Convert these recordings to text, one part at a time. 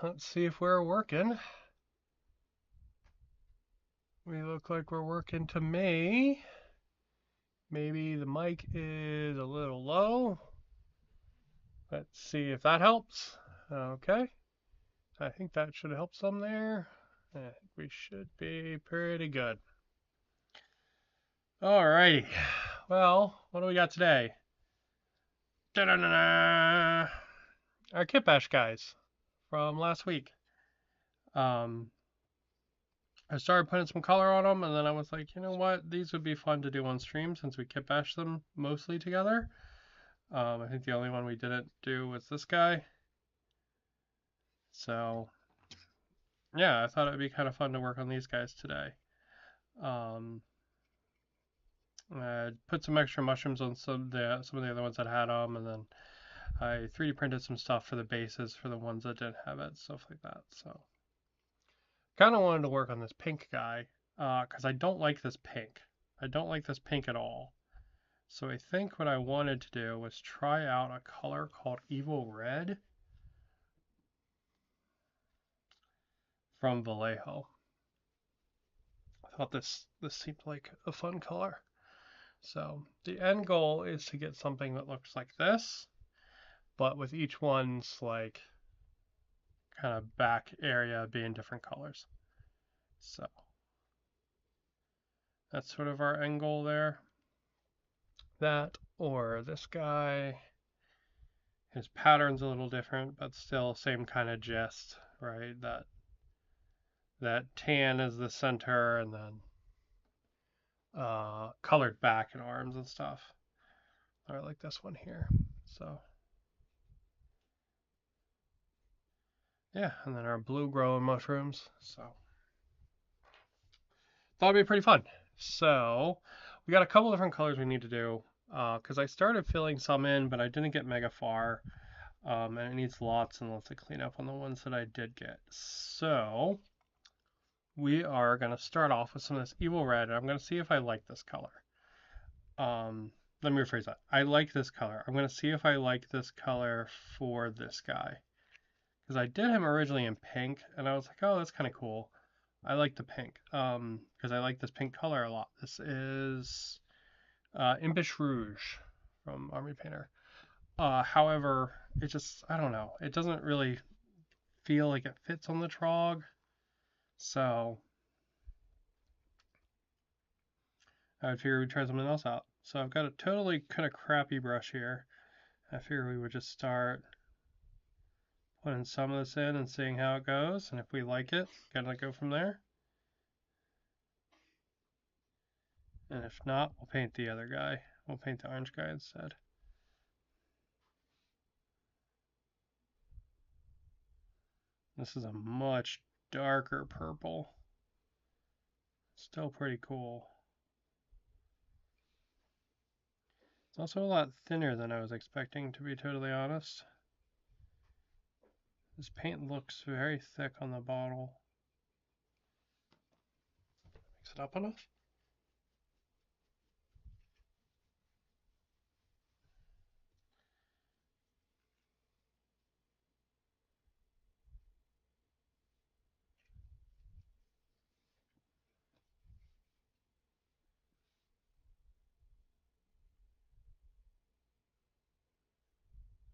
let's see if we're working. We look like we're working to me. Maybe the mic is a little low. Let's see if that helps. Okay. I think that should help some there. I think we should be pretty good. Alrighty. Well, what do we got today? Da-da-da-da! Our kitbashed guys from last week. I started putting some color on them, and then I was like, you know what? These would be fun to do on stream since we kitbashed them mostly together. I think the only one we didn't do was this guy. So, yeah, I thought it would be kind of fun to work on these guys today. I put some extra mushrooms on some of the other ones that had them, and then I 3D printed some stuff for the bases for the ones that didn't have it, stuff like that. So, kind of wanted to work on this pink guy because I don't like this pink. I don't like this pink at all. So I think what I wanted to do was try out a color called Evil Red from Vallejo. I thought this seemed like a fun color. So the end goal is to get something that looks like this, but with each one's like kind of back area being different colors. So that's sort of our end goal there. That or this guy. His pattern's a little different, but still same kind of gist, right? That tan is the center, and then colored back and arms and stuff. I like this one here. So yeah, and then our blue growing mushrooms. So thought it'd be pretty fun. So we got a couple different colors we need to do because I started filling some in, but I didn't get mega far. And it needs lots and lots of cleanup on the ones that I did get. So we are going to start off with some of this Evil Red, and I'm going to see if I like this color. Let me rephrase that. I like this color. I'm going to see if I like this color for this guy. Because I did him originally in pink, and I was like, oh, that's kind of cool. I like the pink, because I like this pink color a lot. This is Impish Rouge from Army Painter. However, it just, I don't know. It doesn't really feel like it fits on the trog. So I figured we'd try something else out. So I've got a totally kind of crappy brush here. I figured we would just start putting some of this in and seeing how it goes. And if we like it, gotta go from there. And if not, we'll paint the other guy. We'll paint the orange guy instead. This is a much darker purple. Still pretty cool. It's also a lot thinner than I was expecting, to be totally honest. This paint looks very thick on the bottle. Mix it up enough?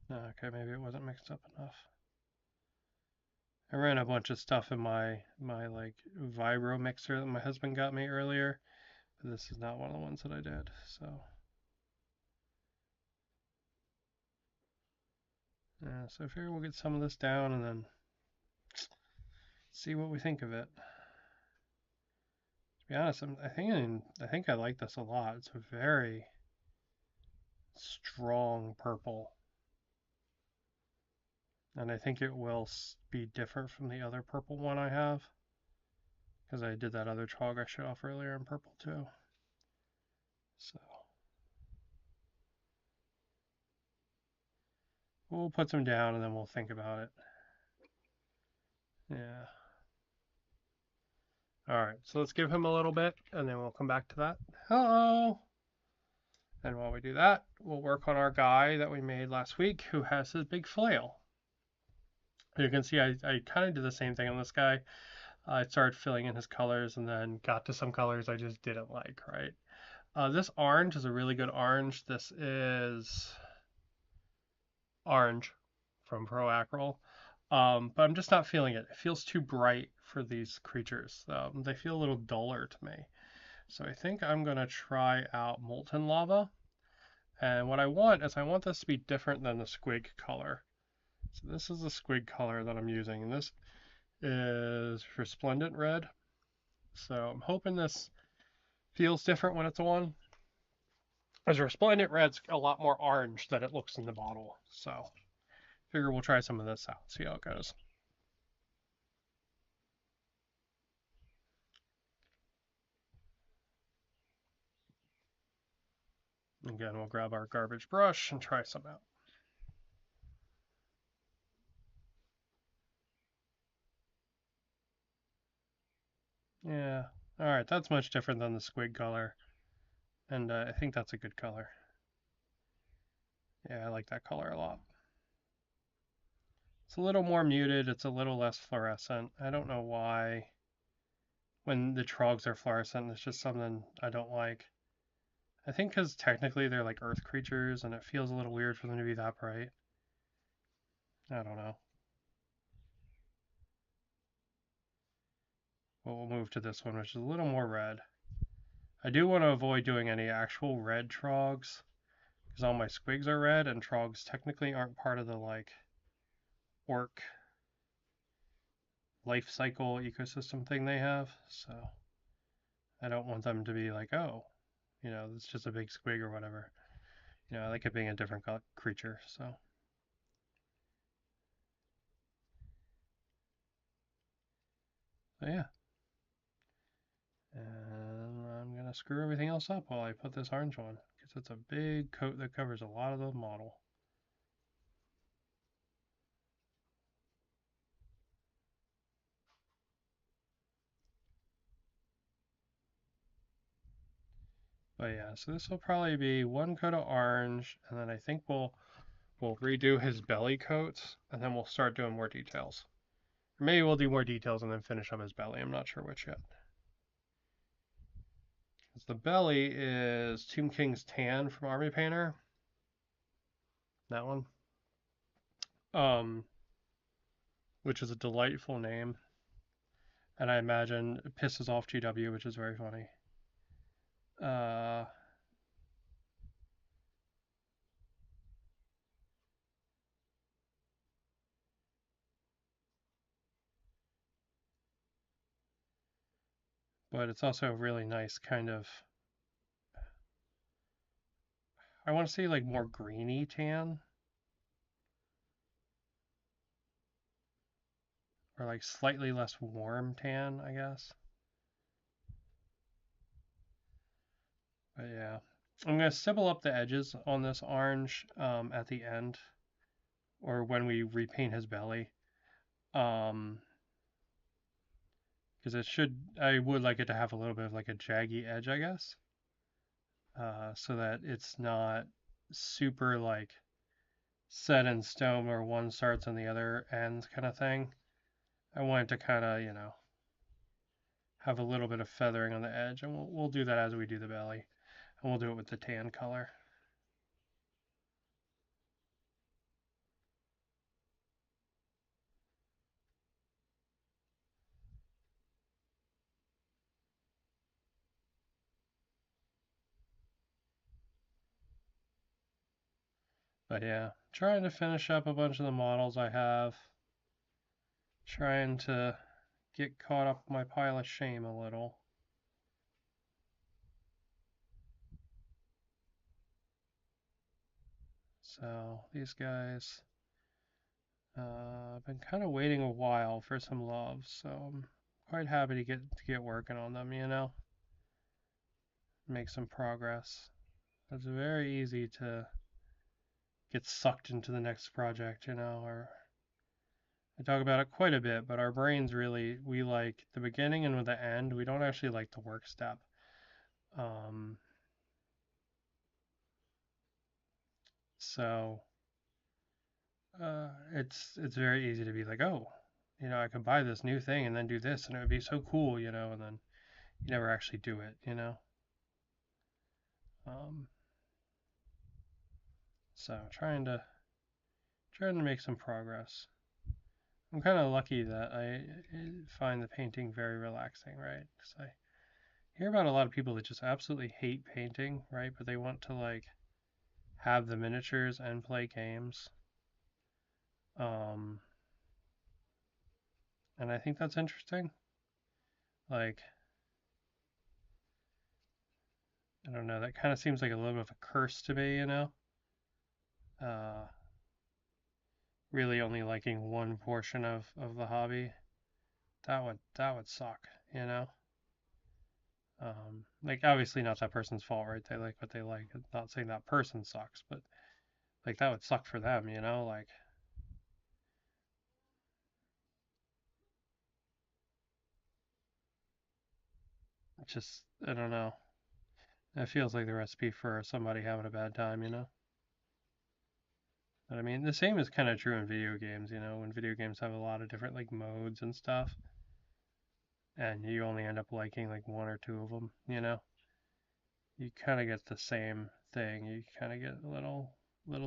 Okay, maybe it wasn't mixed up enough. I ran a bunch of stuff in my like vibro mixer that my husband got me earlier, but this is not one of the ones that I did. So yeah, so I figure we'll get some of this down and then see what we think of it. To be honest, I think I like this a lot. It's a very strong purple. And I think it will be different from the other purple one I have. Because I did that other trog I showed off earlier in purple too. So we'll put some down and then we'll think about it. Yeah. Alright, so let's give him a little bit and then we'll come back to that. Hello! And while we do that, we'll work on our guy that we made last week who has his big flail. You can see I kind of did the same thing on this guy. I started filling in his colors and then got to some colors I just didn't like, right? This orange is a really good orange. This is orange from Pro Acryl. But I'm just not feeling it. It feels too bright for these creatures. They feel a little duller to me. So I think I'm going to try out Molten Lava. And what I want is I want this to be different than the squig color. So this is the squig color that I'm using. And this is Resplendent Red. So I'm hoping this feels different when it's on. As Resplendent Red's a lot more orange than it looks in the bottle. So figure we'll try some of this out, see how it goes. Again, we'll grab our garbage brush and try some out. Yeah, alright, that's much different than the squig color. And I think that's a good color. Yeah, I like that color a lot. It's a little more muted, it's a little less fluorescent. I don't know why when the trogs are fluorescent, it's just something I don't like. I think because technically they're like earth creatures and it feels a little weird for them to be that bright. I don't know. But we'll move to this one, which is a little more red. I do want to avoid doing any actual red trogs because all my squigs are red and trogs technically aren't part of the like orc life cycle ecosystem thing they have. So I don't want them to be like, oh, you know, it's just a big squig or whatever. You know, I like it being a different creature. So yeah. And I'm going to screw everything else up while I put this orange on because it's a big coat that covers a lot of the model. But yeah, so this will probably be one coat of orange, and then I think we'll redo his belly coats, and then we'll start doing more details. Or maybe we'll do more details and then finish up his belly. I'm not sure which yet. The belly is Tomb King's Tan from Army Painter. That one. Which is a delightful name. And I imagine it pisses off GW, which is very funny. But it's also a really nice kind of, I want to say like more greeny tan. Or like slightly less warm tan, I guess. But yeah, I'm going to stipple up the edges on this orange at the end, or when we repaint his belly. Because it should, I would like it to have a little bit of like a jaggy edge, I guess. So that it's not super like set in stone where one starts and the other ends kind of thing. I want it to kind of, you know, have a little bit of feathering on the edge, and we'll do that as we do the belly. And we'll do it with the tan color. But yeah, trying to finish up a bunch of the models I have. Trying to get caught up in my pile of shame a little. So these guys, I've been kind of waiting a while for some love, so I'm quite happy to get working on them, you know, make some progress. It's very easy to get sucked into the next project, you know, or I talk about it quite a bit, but our brains really, we like the beginning and the end. We don't actually like the work step. So it's very easy to be like, oh, I could buy this new thing and then do this, and it would be so cool, and then you never actually do it. Um, so trying to make some progress. I'm kind of lucky that I find the painting very relaxing, right? Because I hear about a lot of people that just absolutely hate painting, right? But they want to like have the miniatures and play games. Um, and I think that's interesting. Like, I don't know, that kind of seems like a little bit of a curse to me. Uh, really only liking one portion of the hobby. That would suck. Like obviously not that person's fault, right? They like what they like. I'm not saying that person sucks, but like that would suck for them. Like it's just I don't know. It feels like the recipe for somebody having a bad time. But I mean, the same is kind of true in video games. When video games have a lot of different like modes and stuff, and you only end up liking like one or two of them. You kind of get the same thing. You kind of get a little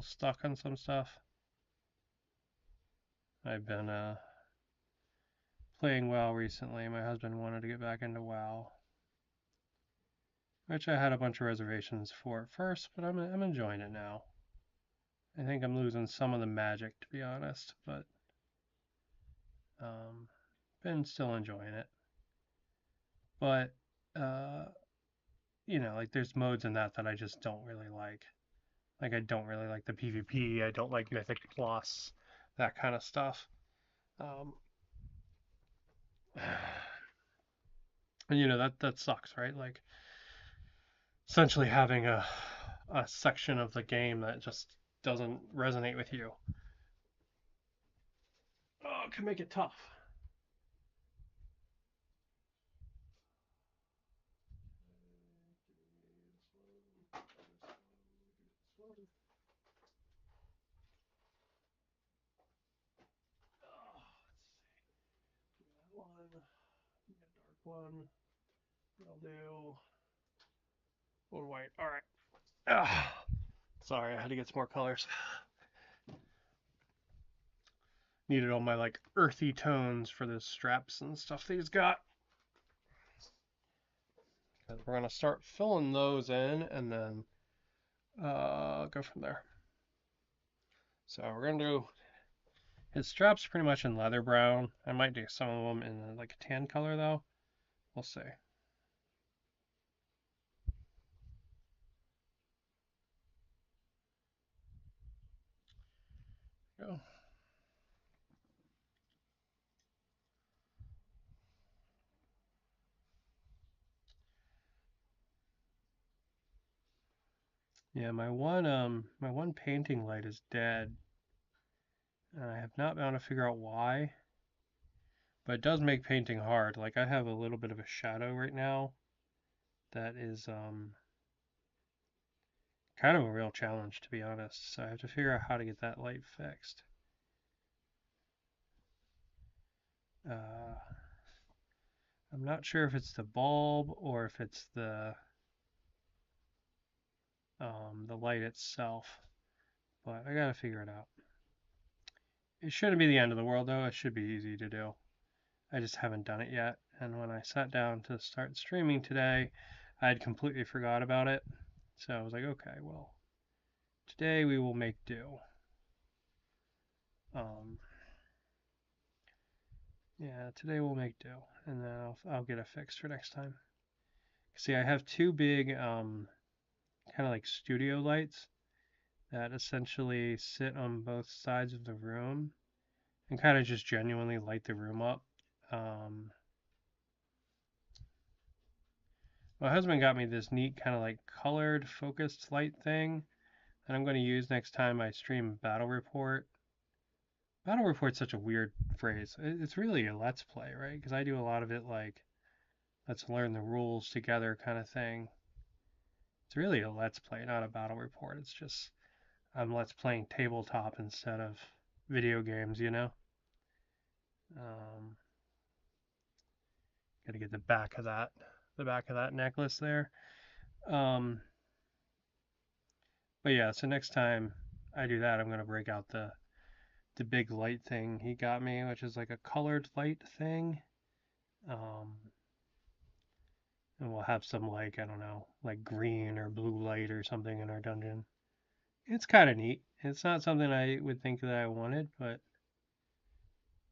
stuck on some stuff. I've been playing WoW recently. My husband wanted to get back into WoW, which I had a bunch of reservations for at first, but I'm enjoying it now. I think I'm losing some of the magic, to be honest, but um, been still enjoying it. But uh, like there's modes in that I just don't really like. Like I don't really like the PvP. I don't like Mythic Plus, that kind of stuff. Um, and that sucks, right? Like essentially having a section of the game that just doesn't resonate with you. Oh, it can make it tough. That one, dark one. I'll do one white. All right. Sorry, I had to get some more colors. Needed all my like earthy tones for the straps and stuff that he's got. We're gonna start filling those in and then go from there. So we're gonna do his straps pretty much in leather brown. I might do some of them in like a tan color though. We'll see. Go. Yeah, my one painting light is dead. And I have not been able to figure out why, but it does make painting hard. Like I have a little bit of a shadow right now that is kind of a real challenge to be honest. So I have to figure out how to get that light fixed. Uh, I'm not sure if it's the bulb or if it's the light itself, but I gotta figure it out. It shouldn't be the end of the world though. It should be easy to do. I just haven't done it yet. And when I sat down to start streaming today, I had completely forgot about it. So I was like, okay, well, today we will make do. Um, yeah, today we'll make do, and then I'll get it fixed for next time. See, I have two big kind of like studio lights that essentially sit on both sides of the room and kind of just genuinely light the room up. Um, my husband got me this neat kind of like colored focused light thing that I'm going to use next time I stream Battle Report. Battle Report's such a weird phrase. It's really a let's play, right? Because I do a lot of it like let's learn the rules together kind of thing. It's really a let's play, not a battle report. It's just I'm let's playing tabletop instead of video games, you know. Got to get the back of that necklace there. But yeah, so next time I do that, I'm gonna break out the big light thing he got me, which is like a colored light thing. Um, and we'll have some like, I don't know, like green or blue light or something in our dungeon. It's kind of neat. It's not something I would think that I wanted, but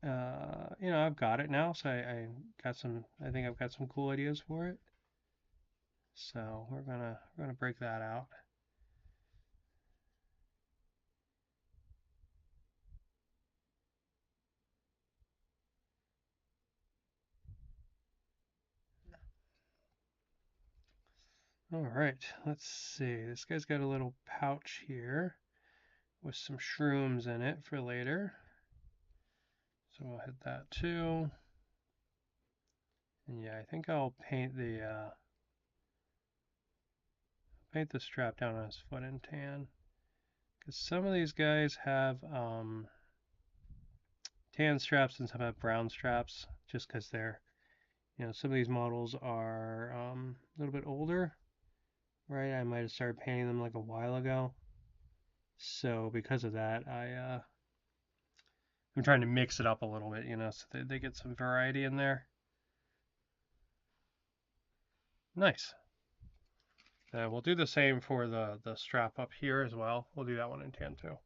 you know, I've got it now, so I got some. I think I've got some cool ideas for it. So we're gonna break that out. All right, let's see. This guy's got a little pouch here with some shrooms in it for later. So we'll hit that too. And yeah, I think I'll paint the strap down on his foot in tan. Because some of these guys have tan straps and some have brown straps, just because they're, you know, some of these models are a little bit older, right? I might have started painting them like a while ago. So because of that, I'm trying to mix it up a little bit, you know, so they get some variety in there. Nice. We'll do the same for the strap up here as well. We'll do that one in tan too.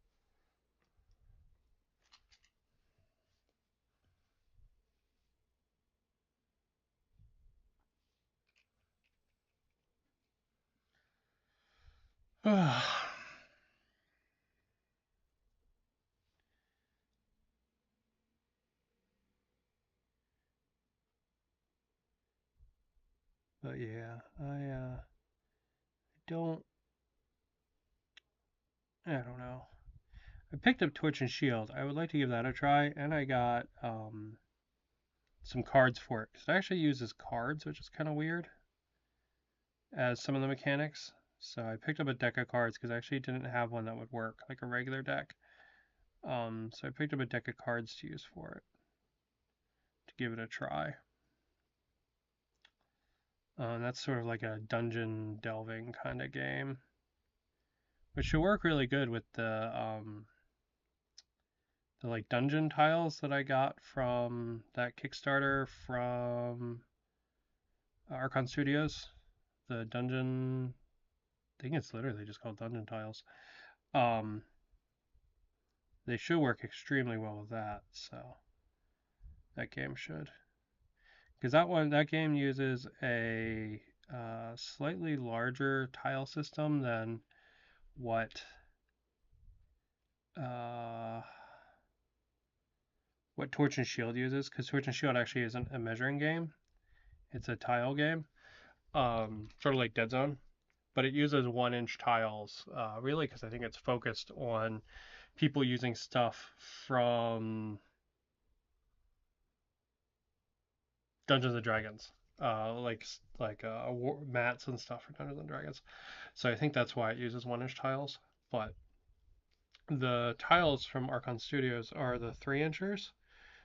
But yeah, I don't know. I picked up Torch and Shield. I would like to give that a try, and I got some cards for it because it actually uses cards, which is kind of weird as some of the mechanics. So I picked up a deck of cards because I actually didn't have one that would work like a regular deck. So I picked up a deck of cards to use for it to give it a try. That's sort of like a dungeon delving kind of game, which should work really good with the like dungeon tiles that I got from that Kickstarter from Archon Studios. The dungeon, I think it's literally just called dungeon tiles. Um, they should work extremely well with that. So that game should, because that game uses a slightly larger tile system than what uh, what Torch and Shield uses. Because Torch and Shield actually isn't a measuring game; it's a tile game, sort of like Dead Zone. But it uses 1-inch tiles, really, because I think it's focused on people using stuff from Dungeons and Dragons, mats and stuff for Dungeons and Dragons. So I think that's why it uses 1-inch tiles. But the tiles from Archon Studios are the 3-inchers.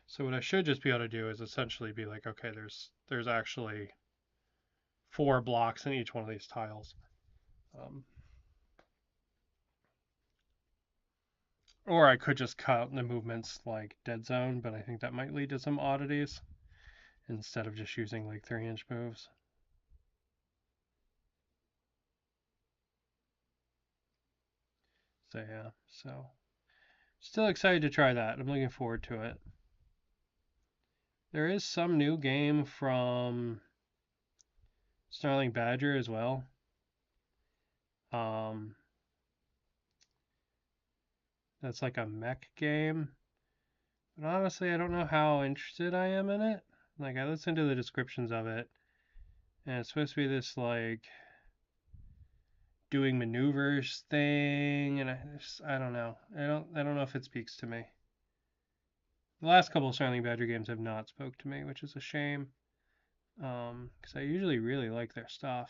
So what I should just be able to do is essentially be like, okay, there's actually 4 blocks in each one of these tiles. Or I could just cut the movements like Dead Zone, but I think that might lead to some oddities instead of just using like 3-inch moves. So yeah, so still excited to try that. I'm looking forward to it. There is some new game from Snarling Badger as well. That's like a mech game. But honestly, I don't know how interested I am in it. Like I listened to the descriptions of it, and it's supposed to be this like doing maneuvers thing, and I don't know. I don't know if it speaks to me. The last couple of Snarling Badger games have not spoke to me, which is a shame. Because I usually really like their stuff.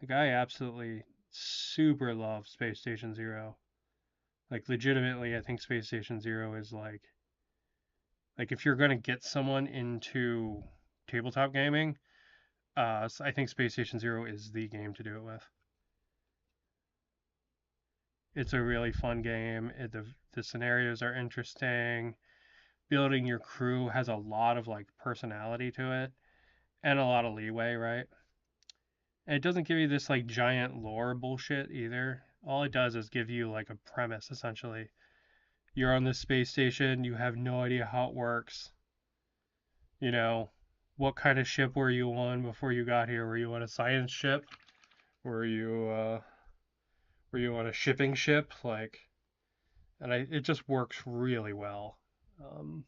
Like I absolutely super love Space Station Zero. Like legitimately, I think Space Station Zero is like if you're gonna get someone into tabletop gaming, so I think Space Station Zero is the game to do it with. It's a really fun game. The scenarios are interesting. Building your crew has a lot of like personality to it and a lot of leeway, right? And it doesn't give you this like giant lore bullshit either. All it does is give you like a premise essentially. You're on this space station, you have no idea how it works. You know, what kind of ship were you on before you got here? Were you on a science ship? Were you were you on a shipping ship? Like, and it just works really well. Um,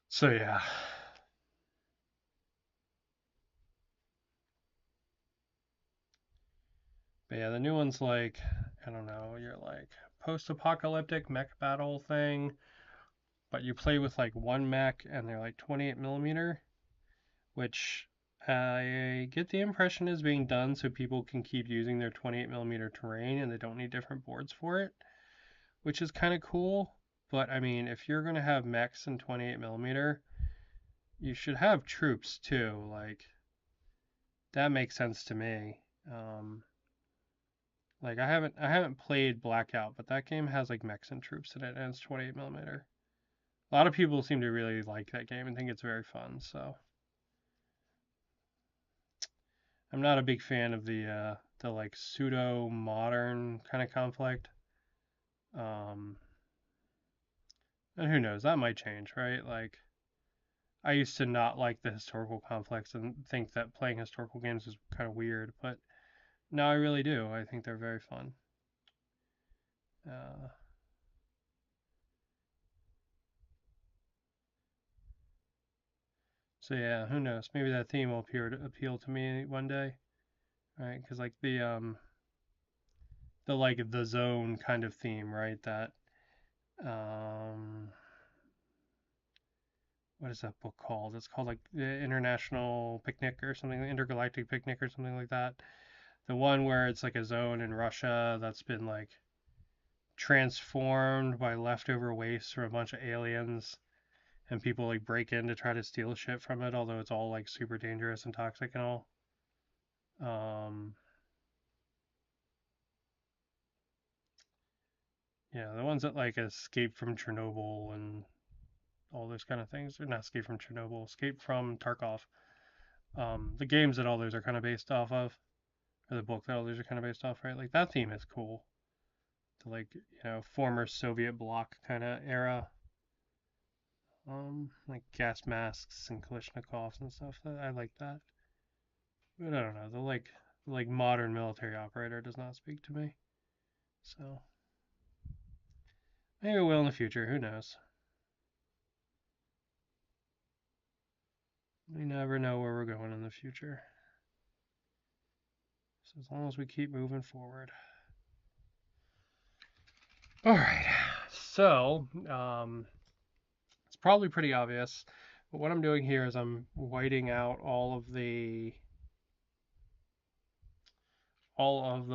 so yeah, but yeah, the new one's like I don't know. You're like post-apocalyptic mech battle thing, but you play with like one mech and they're like 28 millimeter, which I get the impression is being done so people can keep using their 28 millimeter terrain and they don't need different boards for it, which is kind of cool. But I mean, if you're gonna have mechs in 28 millimeter, you should have troops too. Like that makes sense to me. Like I haven't played Blackout, but that game has like mechs and troops in it, and it's 28 millimeter. A lot of people seem to really like that game and think it's very fun. So I'm not a big fan of the like pseudo modern kind of conflict. Um, and who knows, that might change, right? Like I used to not like the historical conflicts and think that playing historical games was kind of weird, but now I really do. I think they're very fun. Uh, so yeah, who knows? Maybe that theme will appeal to me one day, right? Because like the like the zone kind of theme, right? That um, what is that book called? It's called like the International Picnic or something, Intergalactic Picnic or something like that. The one where it's like a zone in Russia that's been like transformed by leftover waste from a bunch of aliens, and people like break in to try to steal shit from it, although it's all like super dangerous and toxic and all. Um, yeah, the ones that like escape from Chernobyl and all those kind of things, or not escape from Chernobyl, escape from Tarkov. The games that all those are kind of based off of, or the book that all those are kind of based off, right? Like that theme is cool. The like former Soviet bloc kind of era, like gas masks and Kalashnikovs and stuff. I like that. But I don't know. The like modern military operator does not speak to me. So maybe it will in the future. Who knows? We never know where we're going in the future. So as long as we keep moving forward. All right. So it's probably pretty obvious, but what I'm doing here is I'm whiting out all of the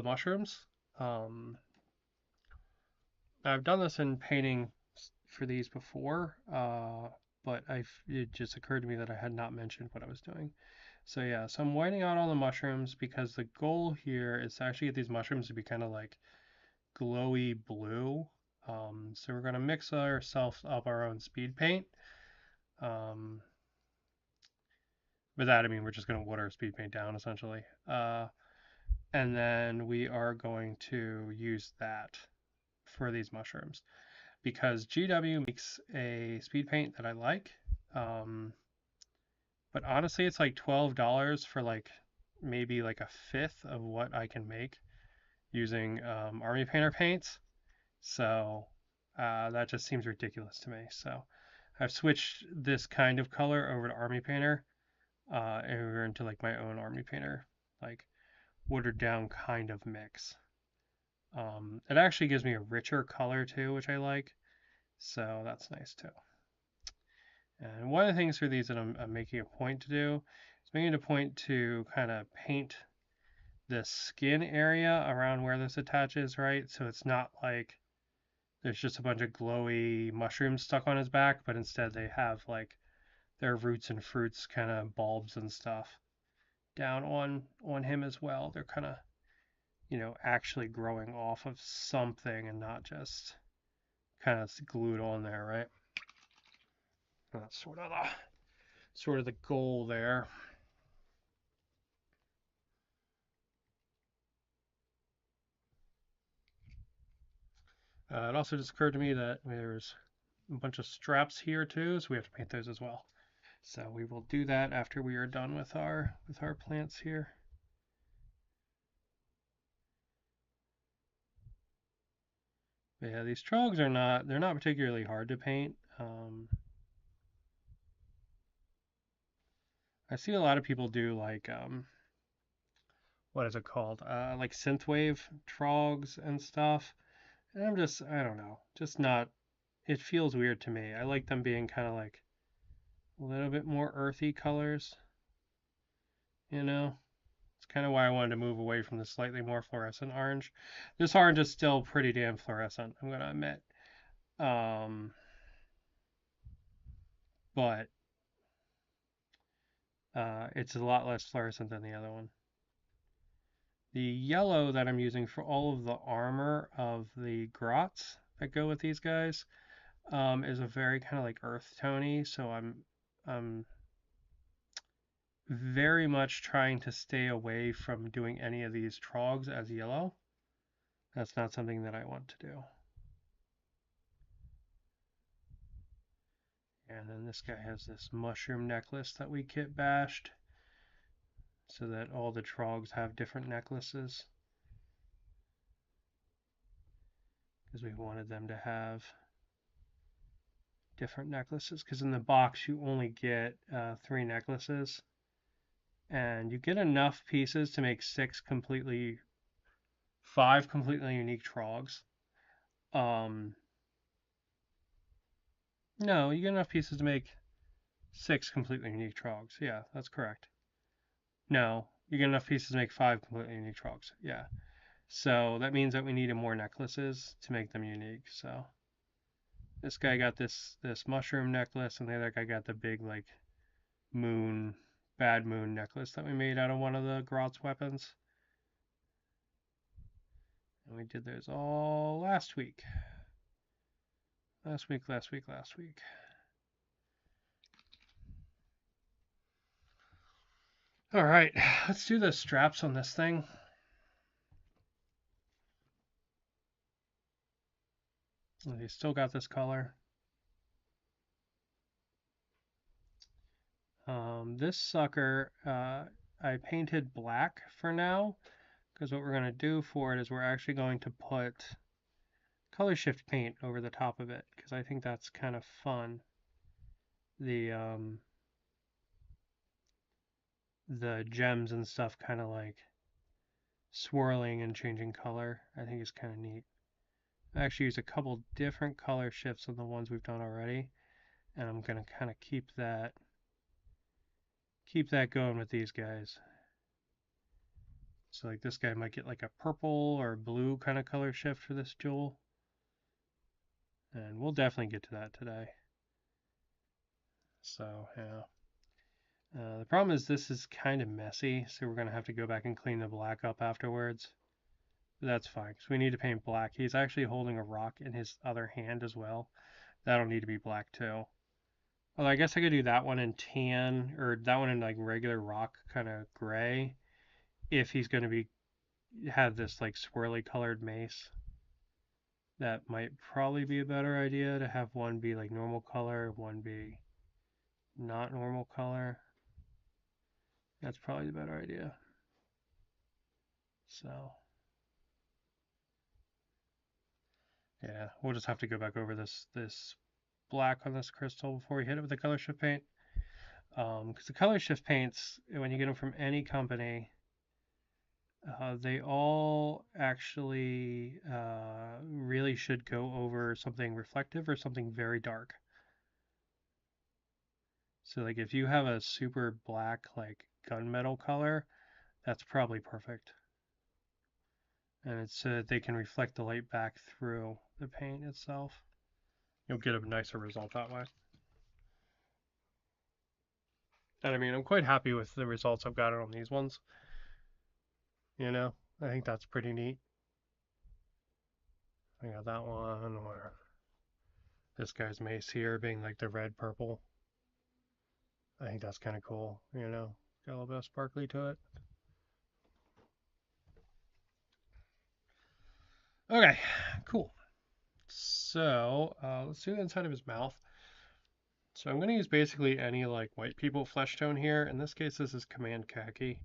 mushrooms. Um, I've done this in painting for these before, but it just occurred to me that I had not mentioned what I was doing. So yeah, so I'm whiting out all the mushrooms because the goal here is to actually get these mushrooms to be kind of like glowy blue. So we're going to mix ourselves up our own speed paint. Um, with that, I mean we're just going to water our speed paint down essentially. And then we are going to use that for these mushrooms because GW makes a speed paint that I like. Um, but honestly, it's like $12 for like maybe like a fifth of what I can make using Army Painter paints. So that just seems ridiculous to me. So I've switched this kind of color over to Army Painter and we're into like my own Army Painter, like watered down kind of mix. It actually gives me a richer color too, which I like. So that's nice too. And one of the things for these that I'm making a point to do is making a point to kind of paint the skin area around where this attaches, right? So it's not like there's just a bunch of glowy mushrooms stuck on his back, but instead they have like their roots and fruits kind of bulbs and stuff down on him as well. They're kind of, actually growing off of something and not just kind of glued on there, right? That's sort of the goal there. It also just occurred to me that there's a bunch of straps here too, so we have to paint those as well. So we will do that after we are done with our plants here. But yeah, these trogs they're not particularly hard to paint. I see a lot of people do like what is it called? Like synthwave trogs and stuff. And I don't know, just not. It feels weird to me. I like them being kind of like a little bit more earthy colors. It's kind of why I wanted to move away from the slightly more fluorescent orange. This orange is still pretty damn fluorescent, I'm gonna admit. But it's a lot less fluorescent than the other one. The yellow that I'm using for all of the armor of the grots that go with these guys is a very kind of like earth tony, so I'm very much trying to stay away from doing any of these trogs as yellow. That's not something that I want to do. And then this guy has this mushroom necklace that we kit bashed so that all the trogs have different necklaces. Because we wanted them to have different necklaces. Because in the box you only get 3 necklaces. And you get enough pieces to make 5 completely unique trogs. No, you get enough pieces to make 6 completely unique trogs. Yeah, that's correct. No, you get enough pieces to make 5 completely unique trogs. Yeah. So that means that we needed more necklaces to make them unique. So this guy got this mushroom necklace, and the other guy got the big like bad moon necklace that we made out of one of the Grot's weapons. And we did those all last week. Last week. All right, let's do the straps on this thing. They still got this color. This sucker, I painted black for now, because what we're going to do for it is we're actually going to put color shift paint over the top of it, because I think that's kind of fun. The gems and stuff kind of like swirling and changing color, I think is kind of neat. I actually used a couple different color shifts on the ones we've done already, and I'm going to kind of keep that going with these guys. So like this guy might get like a purple or blue kind of color shift for this jewel. And we'll definitely get to that today. So, yeah. The problem is this is kind of messy, so we're going to have to go back and clean the black up afterwards. But that's fine, because we need to paint black. He's actually holding a rock in his other hand as well. That'll need to be black too. Although I guess I could do that one in tan, or that one in like regular rock kind of gray, if he's going to have this like swirly colored mace. That might probably be a better idea, to have one be like normal color, one be not normal color. That's probably the better idea. So, yeah, we'll just have to go back over this black on this crystal before we hit it with the color shift paint. Because the color shift paints, when you get them from any company, they all actually really should go over something reflective or something very dark. So like if you have a super black like gunmetal color, that's probably perfect. And it's so that they can reflect the light back through the paint itself. You'll get a nicer result that way. And I mean, I'm quite happy with the results I've gotten on these ones. You know, I think that's pretty neat. I got that one, or this guy's mace here being like the red purple. I think that's kind of cool, you know, got a little bit of sparkly to it. Okay, cool. So let's do the inside of his mouth. So I'm going to use basically any like white people flesh tone here. In this case, this is Command Khaki.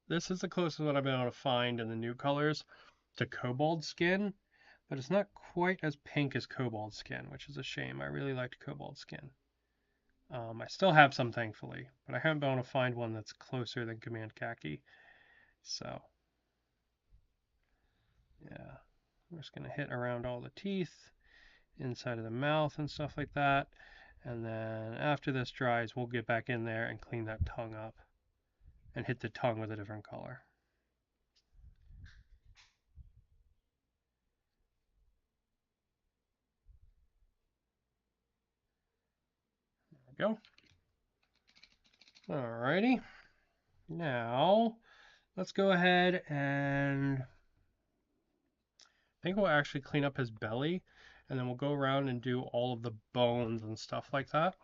This is the closest one I've been able to find in the new colors to cobalt skin, but it's not quite as pink as cobalt skin, which is a shame. I really liked cobalt skin. I still have some, thankfully, but I haven't been able to find one that's closer than Command Khaki. So, yeah, I'm just going to hit around all the teeth, inside of the mouth and stuff like that. And then after this dries, we'll get back in there and clean that tongue up and hit the tongue with a different color. There we go. Alrighty. Now, let's go ahead and I think we'll actually clean up his belly, and then we'll go around and do all of the bones and stuff like that.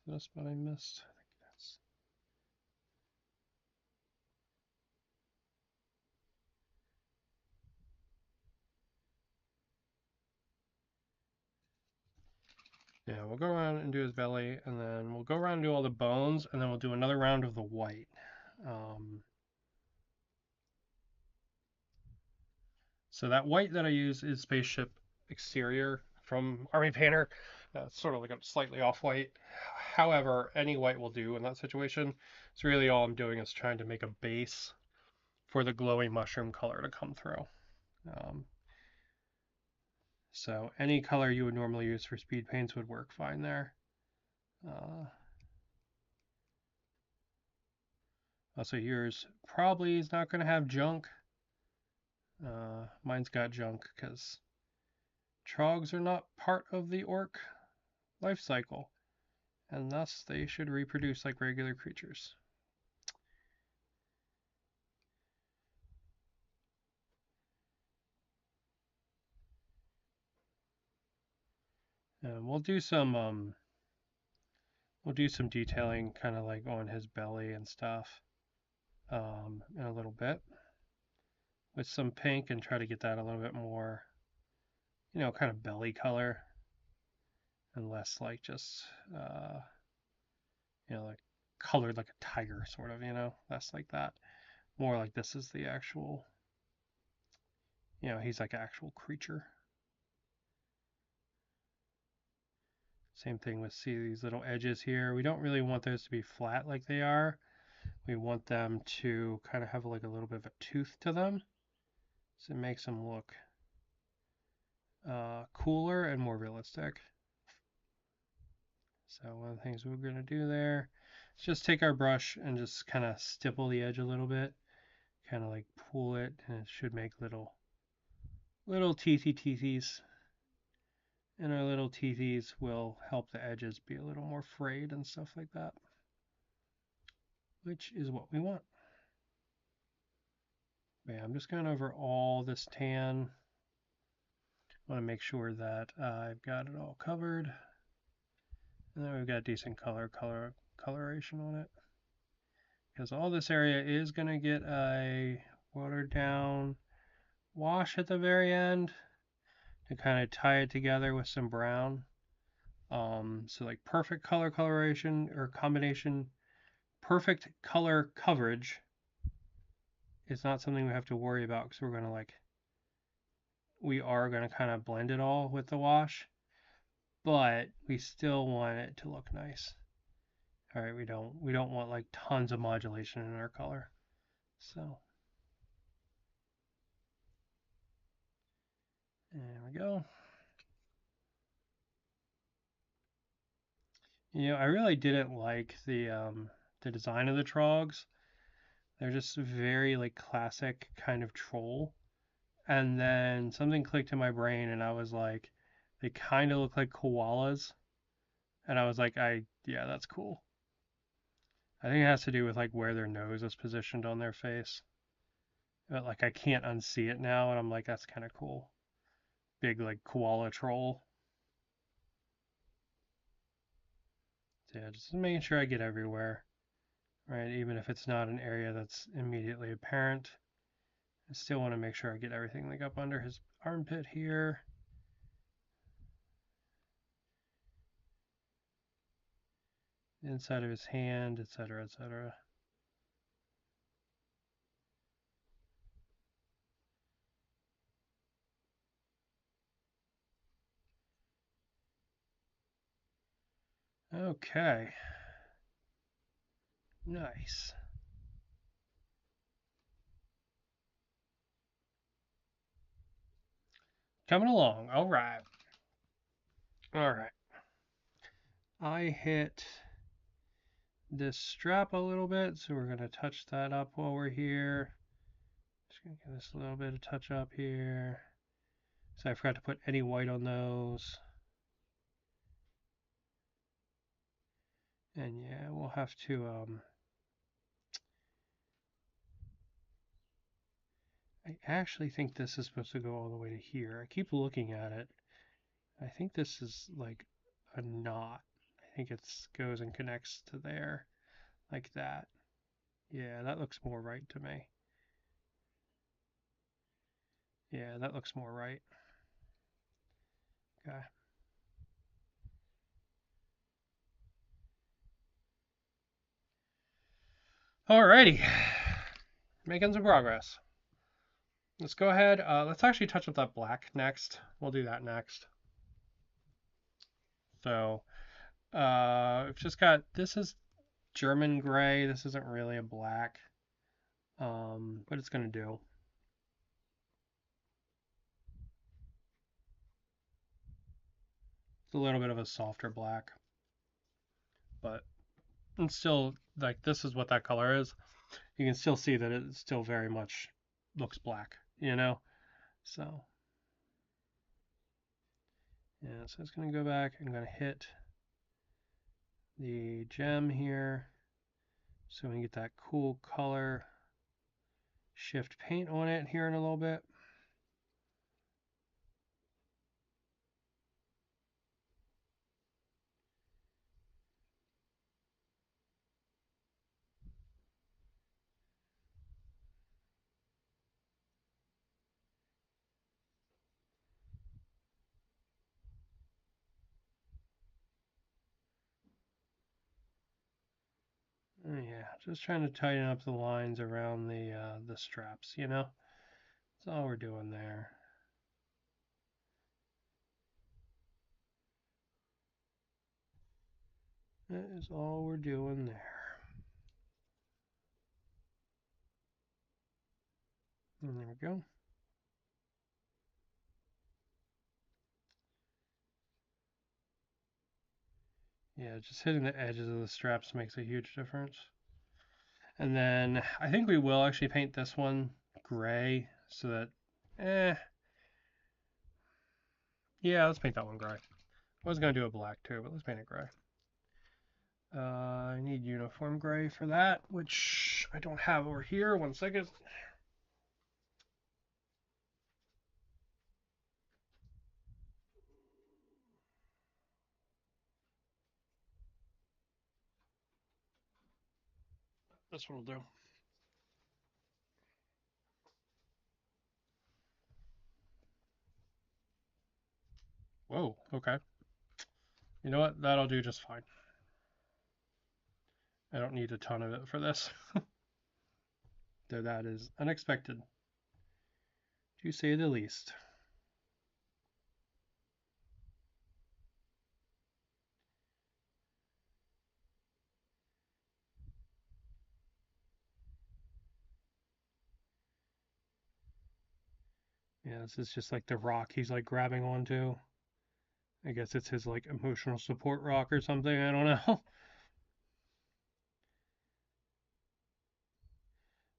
That's what I missed. I think that's... Yeah, we'll go around and do his belly, and then we'll go around and do all the bones, and then we'll do another round of the white. So that white that I use is Spaceship Exterior from Army Painter. It's sort of like a slightly off white. However, any white will do in that situation. So really all I'm doing is trying to make a base for the glowy mushroom color to come through. So any color you would normally use for speed paints would work fine there. Also, yours probably is not going to have junk. Mine's got junk because trogs are not part of the orc life cycle, and thus they should reproduce like regular creatures. And we'll do some detailing kind of like on his belly and stuff in a little bit with some pink and try to get that a little bit more, you know, kind of belly color and less like just you know, like colored like a tiger sort of, you know, less like that. More like this is the actual, you know, he's like an actual creature. Same thing with, see these little edges here. We don't really want those to be flat like they are. We want them to kind of have like a little bit of a tooth to them. So it makes them look cooler and more realistic. So one of the things we're going to do there is just take our brush and just kind of stipple the edge a little bit. Kind of like pull it, and it should make little teethies. And our little teethies will help the edges be a little more frayed and stuff like that, which is what we want. Yeah, I'm just going over all this tan. I want to make sure that I've got it all covered. And then we've got decent coloration on it. Because all this area is going to get a watered down wash at the very end to kind of tie it together with some brown. So like perfect color coloration or combination, perfect color coverage is not something we have to worry about because we are going to kind of blend it all with the wash, but we still want it to look nice. All right, we don't want like tons of modulation in our color. So there we go. You know, I really didn't like the design of the trogs. They're just very like classic kind of troll. And then something clicked in my brain, and I was like, they kind of look like koalas. And I was like, yeah, that's cool. I think it has to do with like where their nose is positioned on their face. But like I can't unsee it now, and I'm like, that's kind of cool. Big like koala troll. So yeah, just making sure I get everywhere, right? Even if it's not an area that's immediately apparent, I still want to make sure I get everything like up under his armpit here. Inside of his hand, etc., etc. Okay. Nice. Coming along. All right. All right. I hit this strap a little bit, so we're going to touch that up while we're here. Just going to give this a little bit of touch up here. So I forgot to put any white on those. And yeah, we'll have to I actually think this is supposed to go all the way to here. I keep looking at it. I think this is like a knot. I think it goes and connects to there like that. Yeah, that looks more right to me. Yeah, that looks more right. Okay. Alrighty. Making some progress. Let's go ahead. Let's actually touch up that black next. We'll do that next. So, I've just got, this is German gray. This isn't really a black, but it's going to do. It's a little bit of a softer black, but it's still, like, this is what that color is. You can still see that it still very much looks black, you know? So, yeah, so it's going to go back. I'm going to hit the gem here so we can get that cool color. Shift paint on it here in a little bit. Yeah, just trying to tighten up the lines around the straps, you know? That's all we're doing there. That is all we're doing there. And there we go. Yeah, just hitting the edges of the straps makes a huge difference. And then I think we will actually paint this one gray so that, yeah, let's paint that one gray. I was going to do a black too, but let's paint it gray. I need uniform gray for that, which I don't have over here. 1 second. This one will do. Whoa, okay. You know what? That'll do just fine. I don't need a ton of it for this. Though that is unexpected, to say the least. Yeah, this is just like the rock he's like grabbing onto. I guess it's his like emotional support rock or something. I don't know.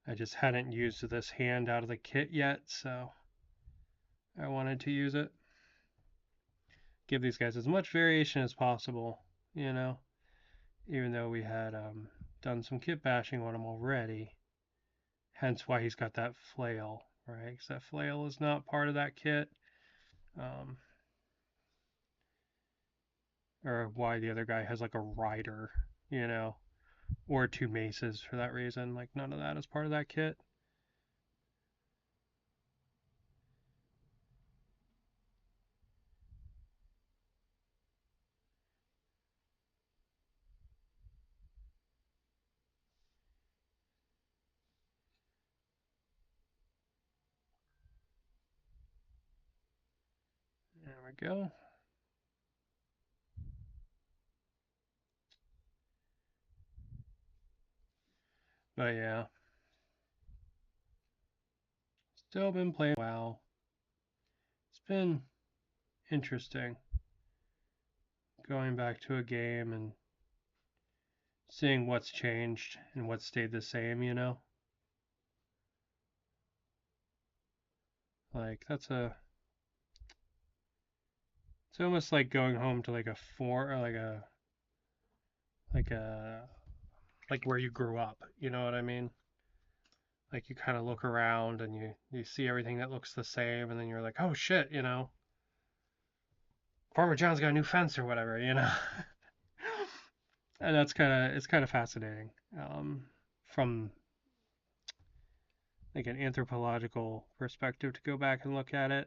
I just hadn't used this hand out of the kit yet, so I wanted to use it. Give these guys as much variation as possible, you know, even though we had done some kit bashing on him already. Hence why he's got that flail, right? Because that flail is not part of that kit. Or why the other guy has like a rider, you know, or 2 maces for that reason. Like none of that is part of that kit. There we go. But yeah, still been playing WoW. It's been interesting going back to a game and seeing what's changed and what stayed the same, you know? Like it's almost like going home to like a like a like where you grew up, you know what I mean? Like you kind of look around and you see everything that looks the same, and then you're like, oh shit, you know, Farmer John's got a new fence or whatever, you know. And it's kind of fascinating from like an anthropological perspective to go back and look at it,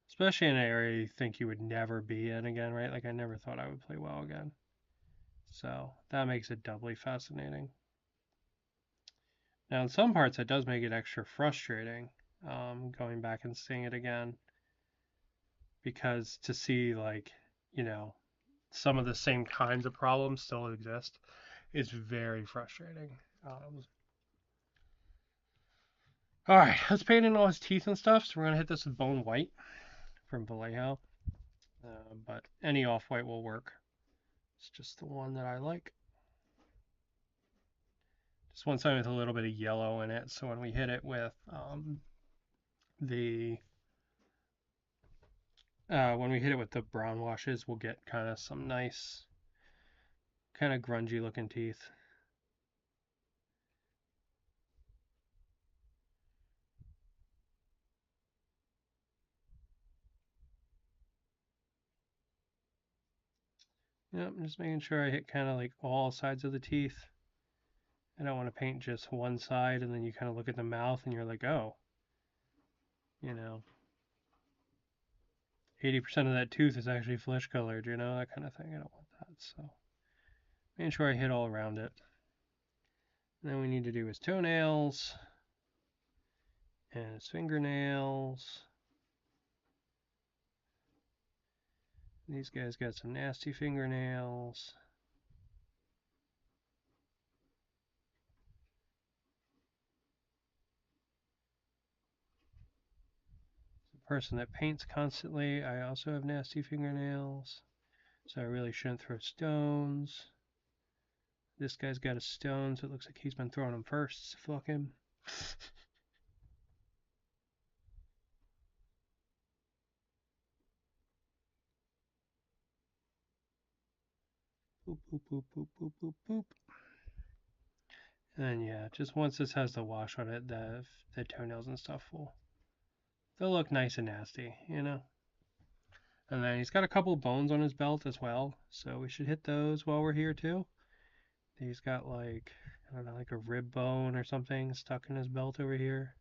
especially in an area you think you would never be in again, right? Like I never thought I would play WoW again, so that makes it doubly fascinating. Now, in some parts, it does make it extra frustrating going back and seeing it again, because to see like, you know, some of the same kinds of problems still exist is very frustrating. All right, let's paint in all his teeth and stuff. So we're gonna hit this with bone white from Vallejo, but any off-white will work. It's just the one that I like. Just want something with a little bit of yellow in it, so when we hit it with the when we hit it with the brown washes, we'll get kind of some nice, kind of grungy looking teeth. Yep, I'm just making sure I hit kind of like all sides of the teeth. I don't want to paint just one side and then you kind of look at the mouth and you're like, oh, you know, 80% of that tooth is actually flesh colored, you know, that kind of thing. I don't want that. So making sure I hit all around it. And then we need to do his toenails and his fingernails. These guys got some nasty fingernails. Person that paints constantly, I also have nasty fingernails, so I really shouldn't throw stones. This guy's got a stone, so it looks like he's been throwing them first. Fuck him. Boop, boop, boop, boop, boop, boop, boop. And yeah, just once this has the wash on it, the toenails and stuff they'll look nice and nasty, you know? And then he's got a couple bones on his belt as well, so we should hit those while we're here too. He's got like, I don't know, like a rib bone or something stuck in his belt over here.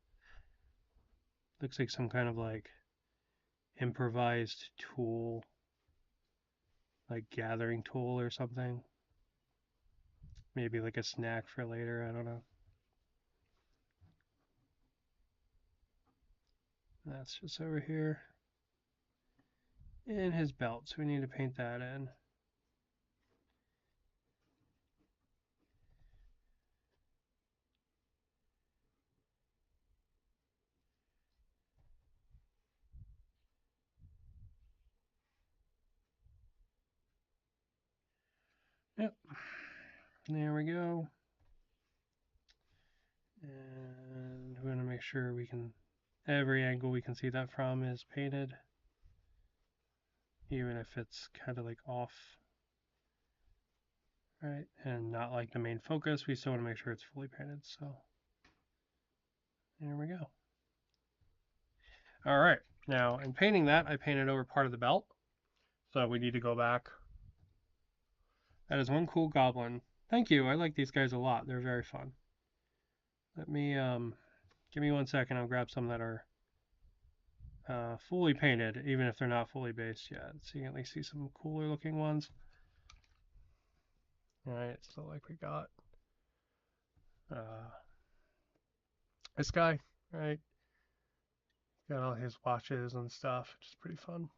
Looks like some kind of like improvised tool, like gathering tool or something. Maybe like a snack for later, I don't know. That's just over here in his belt, so we need to paint that in. Yep, there we go. And we're going to make sure we can, every angle we can see that from is painted, even if it's kind of like off, right? And not like the main focus, we still want to make sure it's fully painted. So there we go. All right, now in painting that, I painted over part of the belt. So we need to go back. That is one cool goblin. Thank you, I like these guys a lot. They're very fun. Let me, give me 1 second, I'll grab some that are fully painted, even if they're not fully based yet. So you can at least see some cooler looking ones. Alright, so like we got this guy, right? Got all his watches and stuff, which is pretty fun.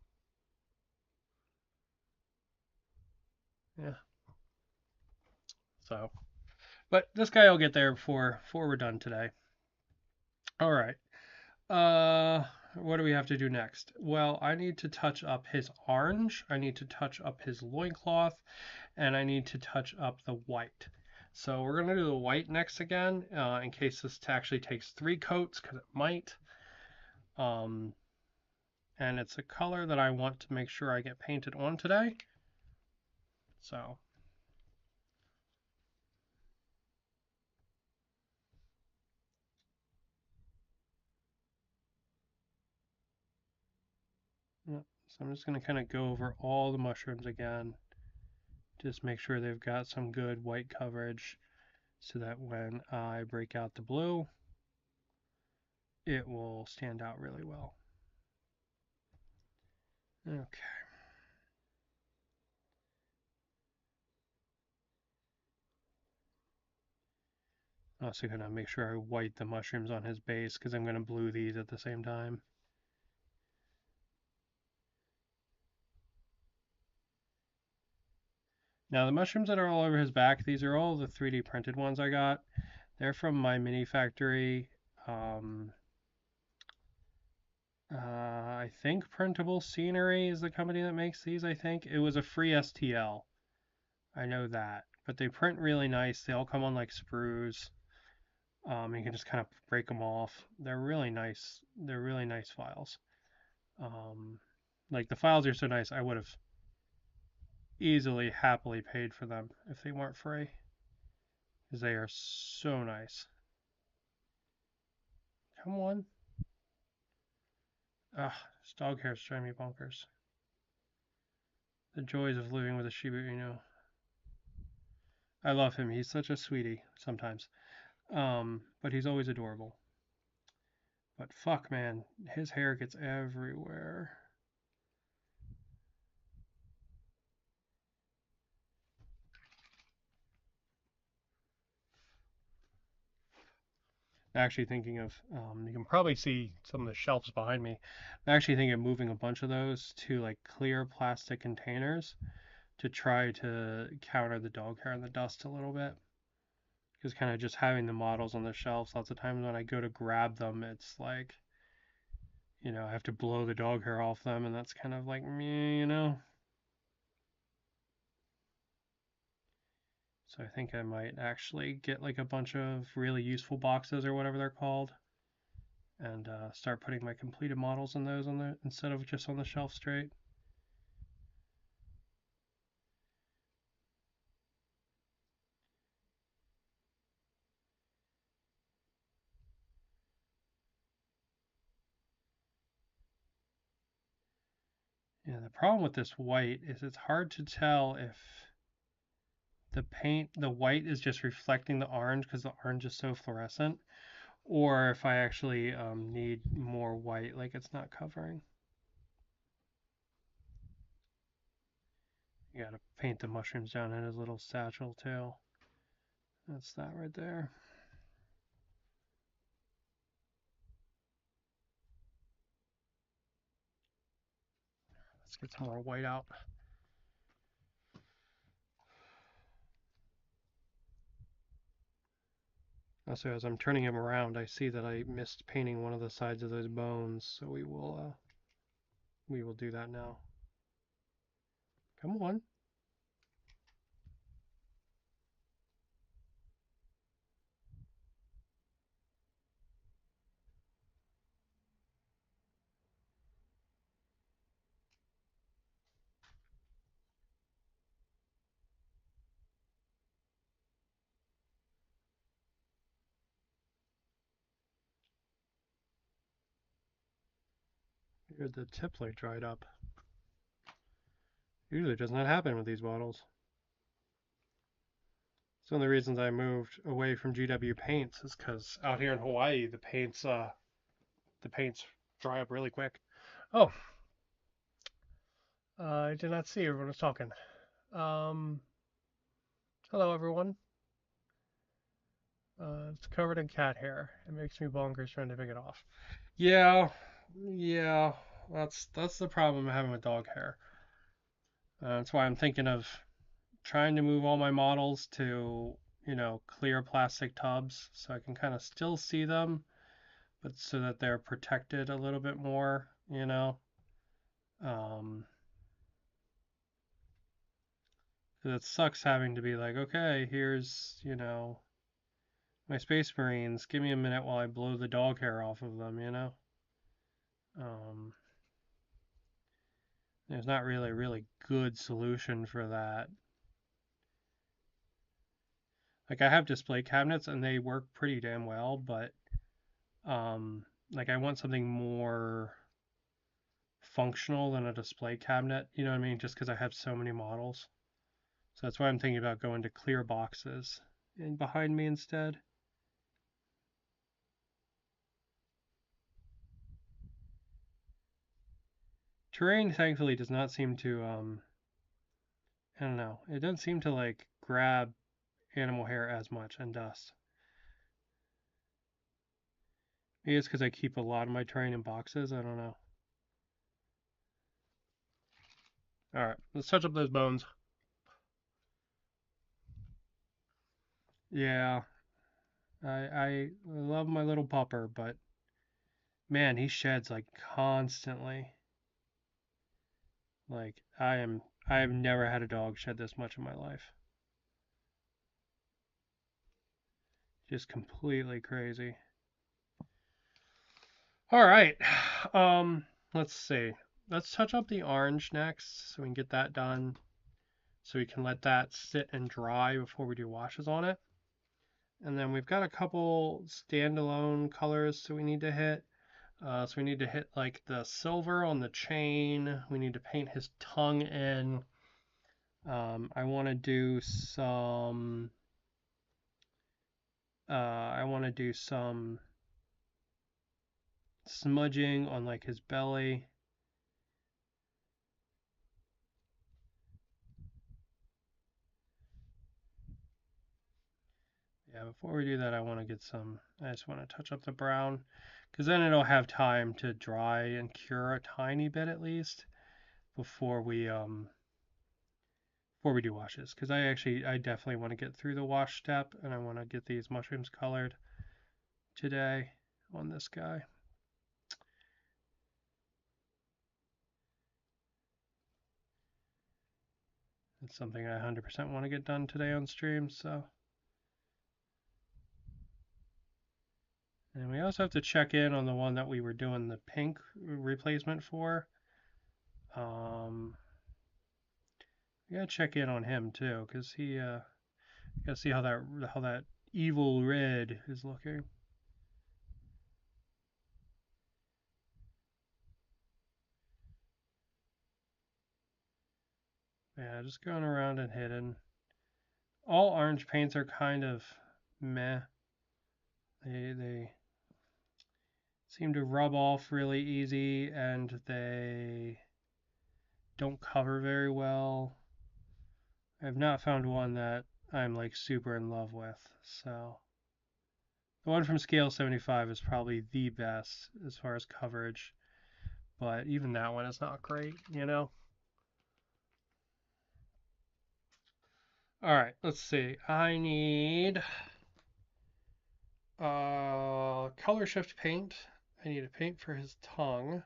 Yeah. So, but this guy will get there before we're done today. All right. What do we have to do next? Well, I need to touch up his orange. I need to touch up his loincloth, and I need to touch up the white. So we're going to do the white next again, in case this actually takes 3 coats, because it might. And it's a color that I want to make sure I get painted on today. So so I'm just going to kind of go over all the mushrooms again. Just make sure they've got some good white coverage so that when I break out the blue, it will stand out really well. Okay. Also going to make sure I white the mushrooms on his base because I'm going to blue these at the same time. Now the mushrooms that are all over his back, these are all the 3D printed ones I got. They're from my mini factory. I think Printable Scenery is the company that makes these, I think. It was a free STL. I know that. But they print really nice. They all come on like sprues. You can just kind of break them off. They're really nice. They're really nice files. Like the files are so nice, I would have easily, happily paid for them if they weren't free. Because they are so nice. Come on. Ah, this dog hair is driving me bonkers. The joys of living with a Shiba Inu. I love him. He's such a sweetie sometimes. But he's always adorable. But fuck, man, his hair gets everywhere. Actually thinking of, you can probably see some of the shelves behind me. I'm actually thinking of moving a bunch of those to like clear plastic containers to try to counter the dog hair and the dust a little bit. Because kind of just having the models on the shelves, lots of times when I go to grab them, it's like, you know, I have to blow the dog hair off them, and that's kind of like me, you know. So I think I might actually get like a bunch of really useful boxes or whatever they're called, and start putting my completed models in those on the instead of just on the shelf straight. Yeah, the problem with this white is it's hard to tell if the white is just reflecting the orange because the orange is so fluorescent, or if I actually need more white, like it's not covering. You gotta paint the mushrooms down in his little satchel too. That's that right there. Let's get some more white out. Also, as I'm turning him around, I see that I missed painting one of the sides of those bones, so we will do that now. Come on. Here, the tip light dried up. Usually it does not happen with these bottles. It's one of the reasons I moved away from GW paints is because out here in Hawaii the paints dry up really quick. Oh, I did not see everyone was talking. Um, Hello everyone. It's covered in cat hair. It makes me bonkers trying to pick it off. Yeah, yeah, that's the problem I'm having with dog hair. That's why I'm thinking of trying to move all my models to, clear plastic tubs so I can kind of still see them, but so that they're protected a little bit more, Um, 'Cause it sucks having to be like, okay, here's, my Space Marines. Give me a minute while I blow the dog hair off of them. Um, there's not really a really good solution for that. Like I have display cabinets and they work pretty damn well, but like I want something more functional than a display cabinet, you know what I mean? Just because I have so many models. So that's why I'm thinking about going to clear boxes in behind me instead. Terrain thankfully does not seem to I don't know. It doesn't seem to like grab animal hair as much and dust. Maybe it's because I keep a lot of my terrain in boxes. I don't know. All right, let's touch up those bones. Yeah, I love my little pupper, but man, he sheds like constantly. Like I've never had a dog shed this much in my life. Just completely crazy. All right. Let's see. Let's touch up the orange next so we can get that done. So we can let that sit and dry before we do washes on it. And then we've got a couple standalone colors so we need to hit. So we need to hit like the silver on the chain. We need to paint his tongue in. I want to do some. I want to do some smudging on like his belly. Yeah, before we do that, I just want to touch up the brown because then it'll have time to dry and cure a tiny bit at least before we do washes. Because I definitely want to get through the wash step and I want to get these mushrooms colored today on this guy. It's something I 100% want to get done today on stream, so. And we also have to check in on the one that we were doing the pink replacement for. We gotta check in on him too, cause he gotta see how that evil red is looking. Yeah, just going around and hitting. All orange paints are kind of meh. They seem to rub off really easy and they don't cover very well. I've not found one that I'm like super in love with. So the one from Scale 75 is probably the best as far as coverage, but even that one is not great. All right, let's see. I need color shift paint. I need a paint for his tongue.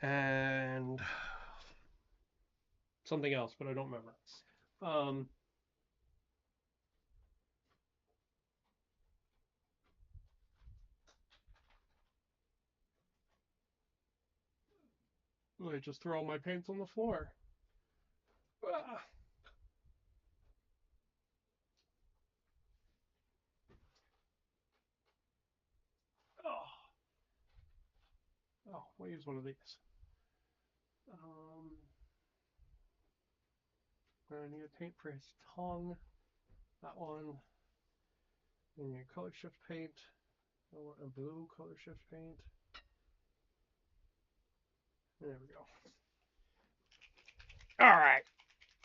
And something else, but I don't remember. Um, I just throw all my paints on the floor. Ah. Oh. go. We'll use one of these. I need a paint for his tongue. That one. And your color shift paint. I want a blue color shift paint. There we go. Alright,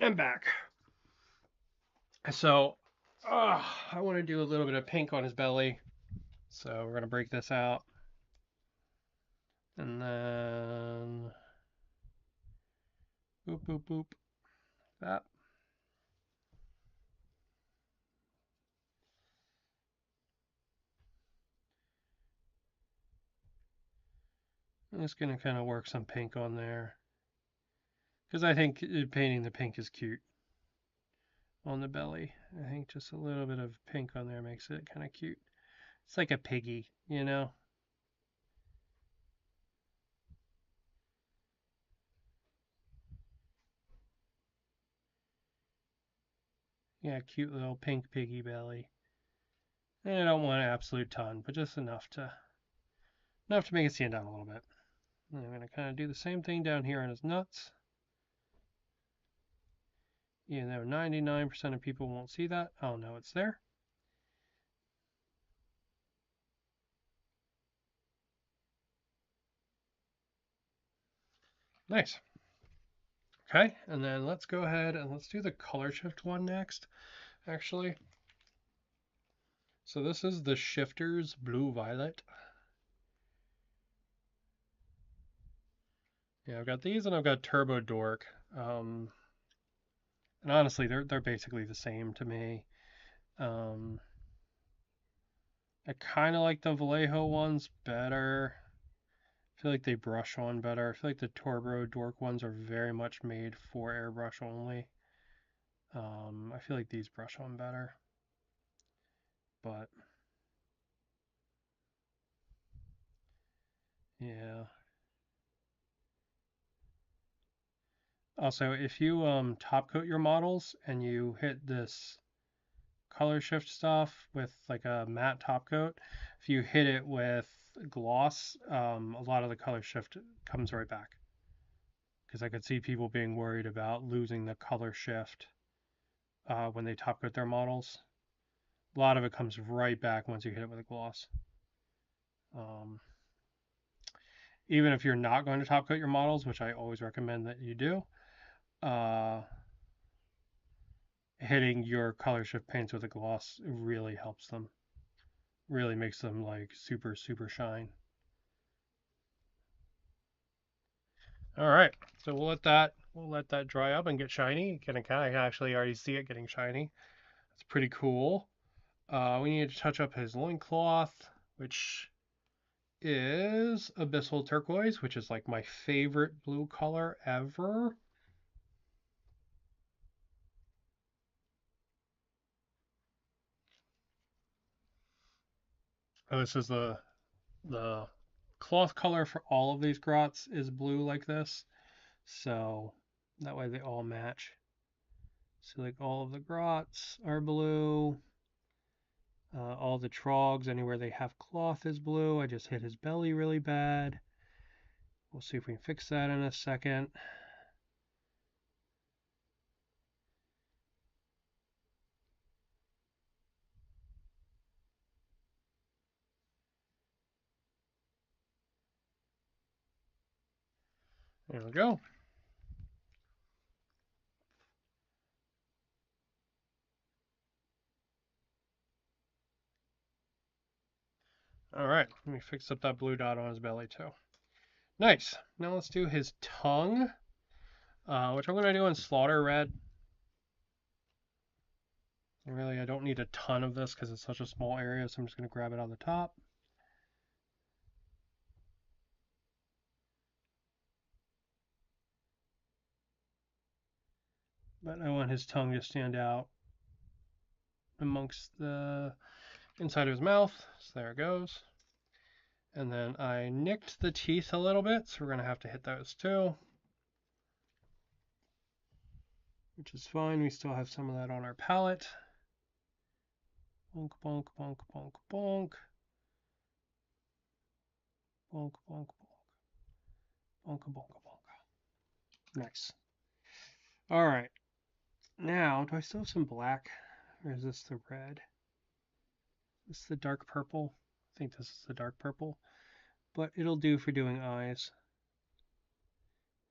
I'm back. So, I want to do a little bit of pink on his belly. So we're going to break this out. And then, boop, boop, boop. That. I'm just going to kind of work some pink on there. Because I think painting the pink is cute on the belly. I think just a little bit of pink on there makes it kind of cute. It's like a piggy, you know? Yeah, cute little pink piggy belly. And I don't want an absolute ton, but just enough to make it stand out a little bit. And I'm going to kind of do the same thing down here on his nuts. Even though 99% of people won't see that, I'll know it's there. Nice. Okay, and then let's go ahead and let's do the color shift one next, actually. So this is the Shifters Blue Violet. Yeah, I've got these and I've got Turbo Dork. And honestly, they're basically the same to me. I kind of like the Vallejo ones better. I feel like they brush on better. I feel like the Turbo Dork ones are very much made for airbrush only. I feel like these brush on better. But yeah. Also, if you top coat your models and you hit this color shift stuff with like a matte top coat, if you hit it with gloss, a lot of the color shift comes right back. Because I could see people being worried about losing the color shift when they top coat their models. A lot of it comes right back once you hit it with a gloss. Even if you're not going to top coat your models, which I always recommend that you do, hitting your color shift paints with a gloss really helps them. Really makes them like super, super shine. All right, so we'll let that dry up and get shiny. You can kind of actually already see it getting shiny. It's pretty cool. We need to touch up his loincloth, which is Abyssal Turquoise, which is like my favorite blue color ever. Oh, this is the cloth color for all of these grots is blue like this, so that way they all match. So like all of the grots are blue. All the trogs, anywhere they have cloth is blue. I just hit his belly really bad. We'll see if we can fix that in a second. There we go. All right, let me fix up that blue dot on his belly too. Nice. Now let's do his tongue, which I'm going to do in Slaughter Red. And really, I don't need a ton of this because it's such a small area, so I'm just going to grab it on the top. But I want his tongue to stand out amongst the inside of his mouth. So there it goes. And then I nicked the teeth a little bit, so we're going to have to hit those too. Which is fine. We still have some of that on our palette. Bonk, bonk, bonk, bonk, bonk. Bonk, bonk, bonk. Bonka, bonka, bonka. Nice. All right. Now, do I still have some black? Or is this the red? This is the dark purple. I think this is the dark purple. But it'll do for doing eyes.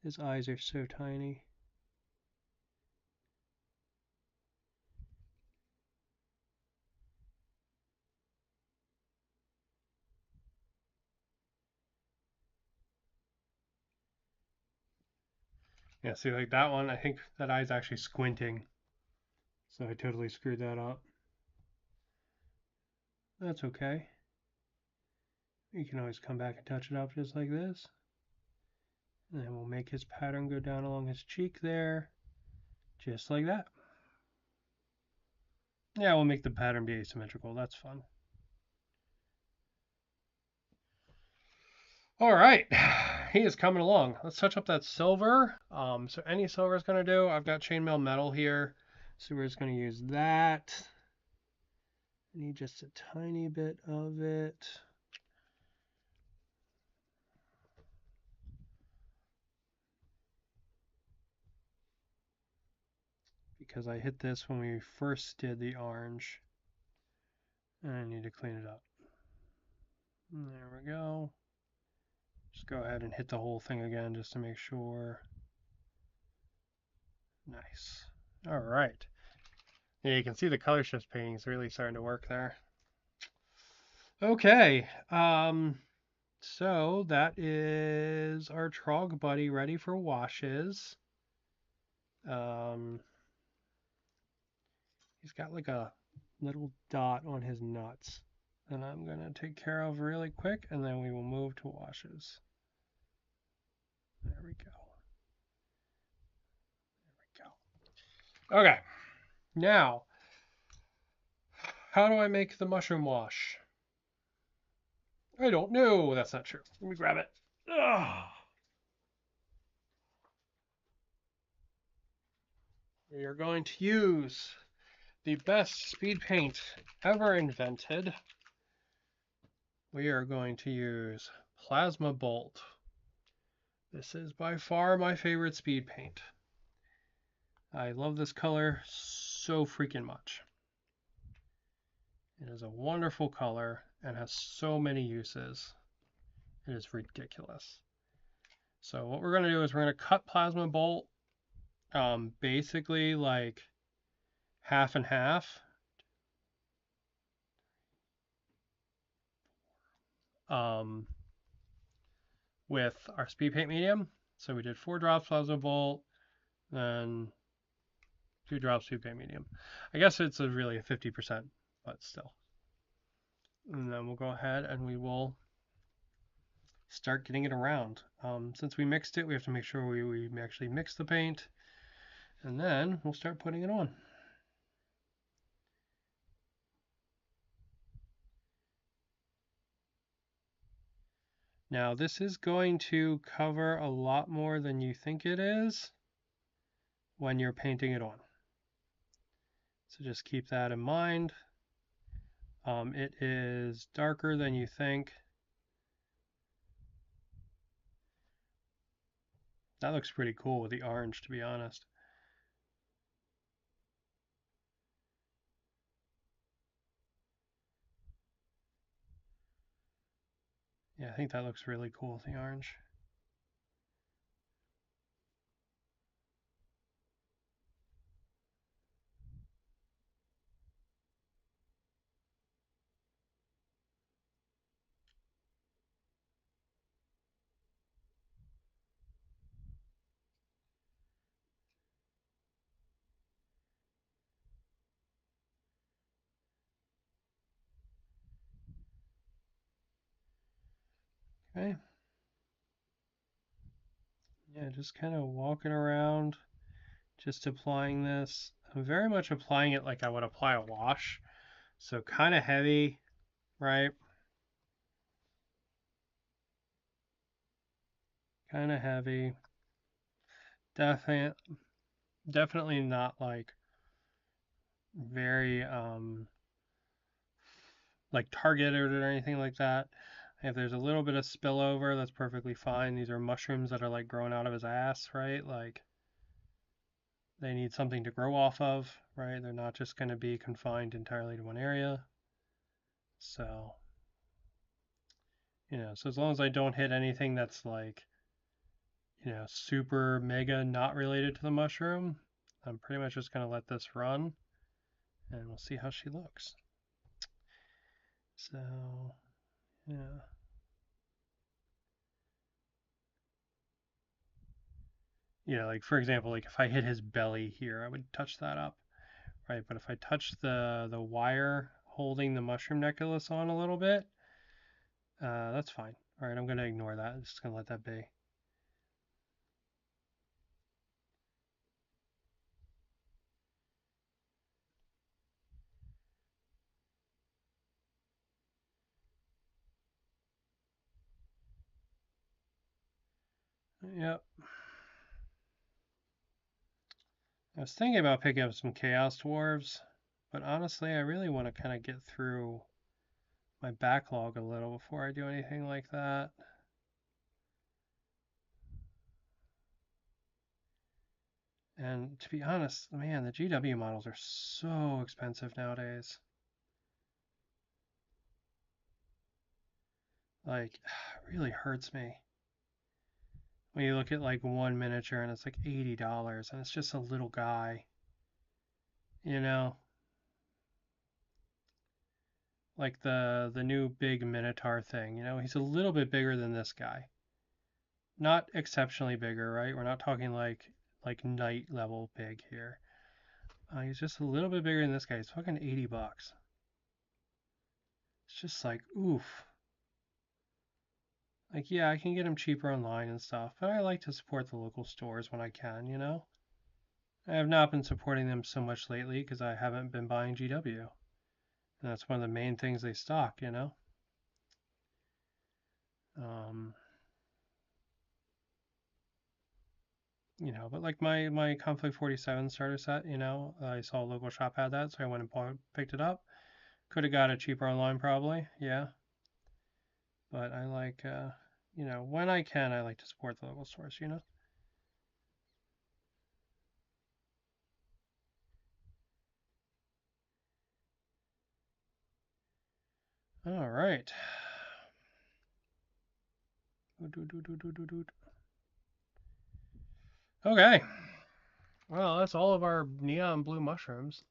His eyes are so tiny. Yeah, see, like that one, I think that eye's actually squinting. So I totally screwed that up. That's okay. You can always come back and touch it up just like this. And then we'll make his pattern go down along his cheek there, just like that. Yeah, we'll make the pattern be asymmetrical. That's fun. All right, he is coming along. Let's touch up that silver. So any silver is going to do. I've got chainmail metal here, so we're just going to use that. I need just a tiny bit of it. Because I hit this when we first did the orange. And I need to clean it up. There we go. Just go ahead and hit the whole thing again just to make sure. Nice. All right. Yeah, you can see the color shift painting is really starting to work there. Okay. So that is our Trog buddy ready for washes. He's got like a little dot on his nuts that I'm going to take care of really quick, and then we will move to washes. There we go. There we go. Okay. Now, how do I make the mushroom wash? I don't know. That's not true. Let me grab it. Ugh. We are going to use the best speed paint ever invented. We are going to use Plasma Bolt. This is by far my favorite speed paint. I love this color so freaking much. It is a wonderful color and has so many uses. It is ridiculous. So what we're going to do is we're going to cut Plasma Bolt basically like half and half. With our speed paint medium. So we did 4 drops Plasma Bolt, then 2 drops speed paint medium. I guess it's really a 50%, but still. And then we'll go ahead and we will start getting it around. Since we mixed it, we have to make sure we actually mix the paint, and then we'll start putting it on. Now this is going to cover a lot more than you think it is when you're painting it on. So just keep that in mind. It is darker than you think. That looks pretty cool with the orange, to be honest. Yeah, I think that looks really cool with the orange. Okay. Yeah, just kind of walking around, just applying this. I'm very much applying it like I would apply a wash. So kind of heavy, right? Kind of heavy. Definitely not like very like targeted or anything like that. If there's a little bit of spillover, that's perfectly fine. These are mushrooms that are like growing out of his ass, right? Like they need something to grow off of, right? They're not just going to be confined entirely to one area. So, so as long as I don't hit anything that's like, super mega not related to the mushroom, I'm pretty much just going to let this run and we'll see how she looks. So, yeah. Like for example, like if I hit his belly here, I would touch that up, right? But if I touch the wire holding the mushroom necklace on a little bit, that's fine. All right, I'm going to ignore that. I'm just going to let that be. Yep. I was thinking about picking up some Chaos Dwarves, but honestly, I really want to kind of get through my backlog a little before I do anything like that. And to be honest, man, the GW models are so expensive nowadays. Like, it really hurts me when you look at like one miniature and it's like $80 and it's just a little guy, you know? Like the new big Minotaur thing, he's a little bit bigger than this guy. Not exceptionally bigger, right? We're not talking like knight level big here. He's just a little bit bigger than this guy. He's fucking $80. It's just like, oof. Like, yeah, I can get them cheaper online and stuff, but I like to support the local stores when I can. I have not been supporting them so much lately because I haven't been buying GW. And that's one of the main things they stock. Um, but like my Conflict 47 starter set, I saw a local shop had that, so I went and picked it up. Could have got it cheaper online probably, yeah. But I like, when I can, I like to support the local stores. All right. Okay. Well, that's all of our neon blue mushrooms.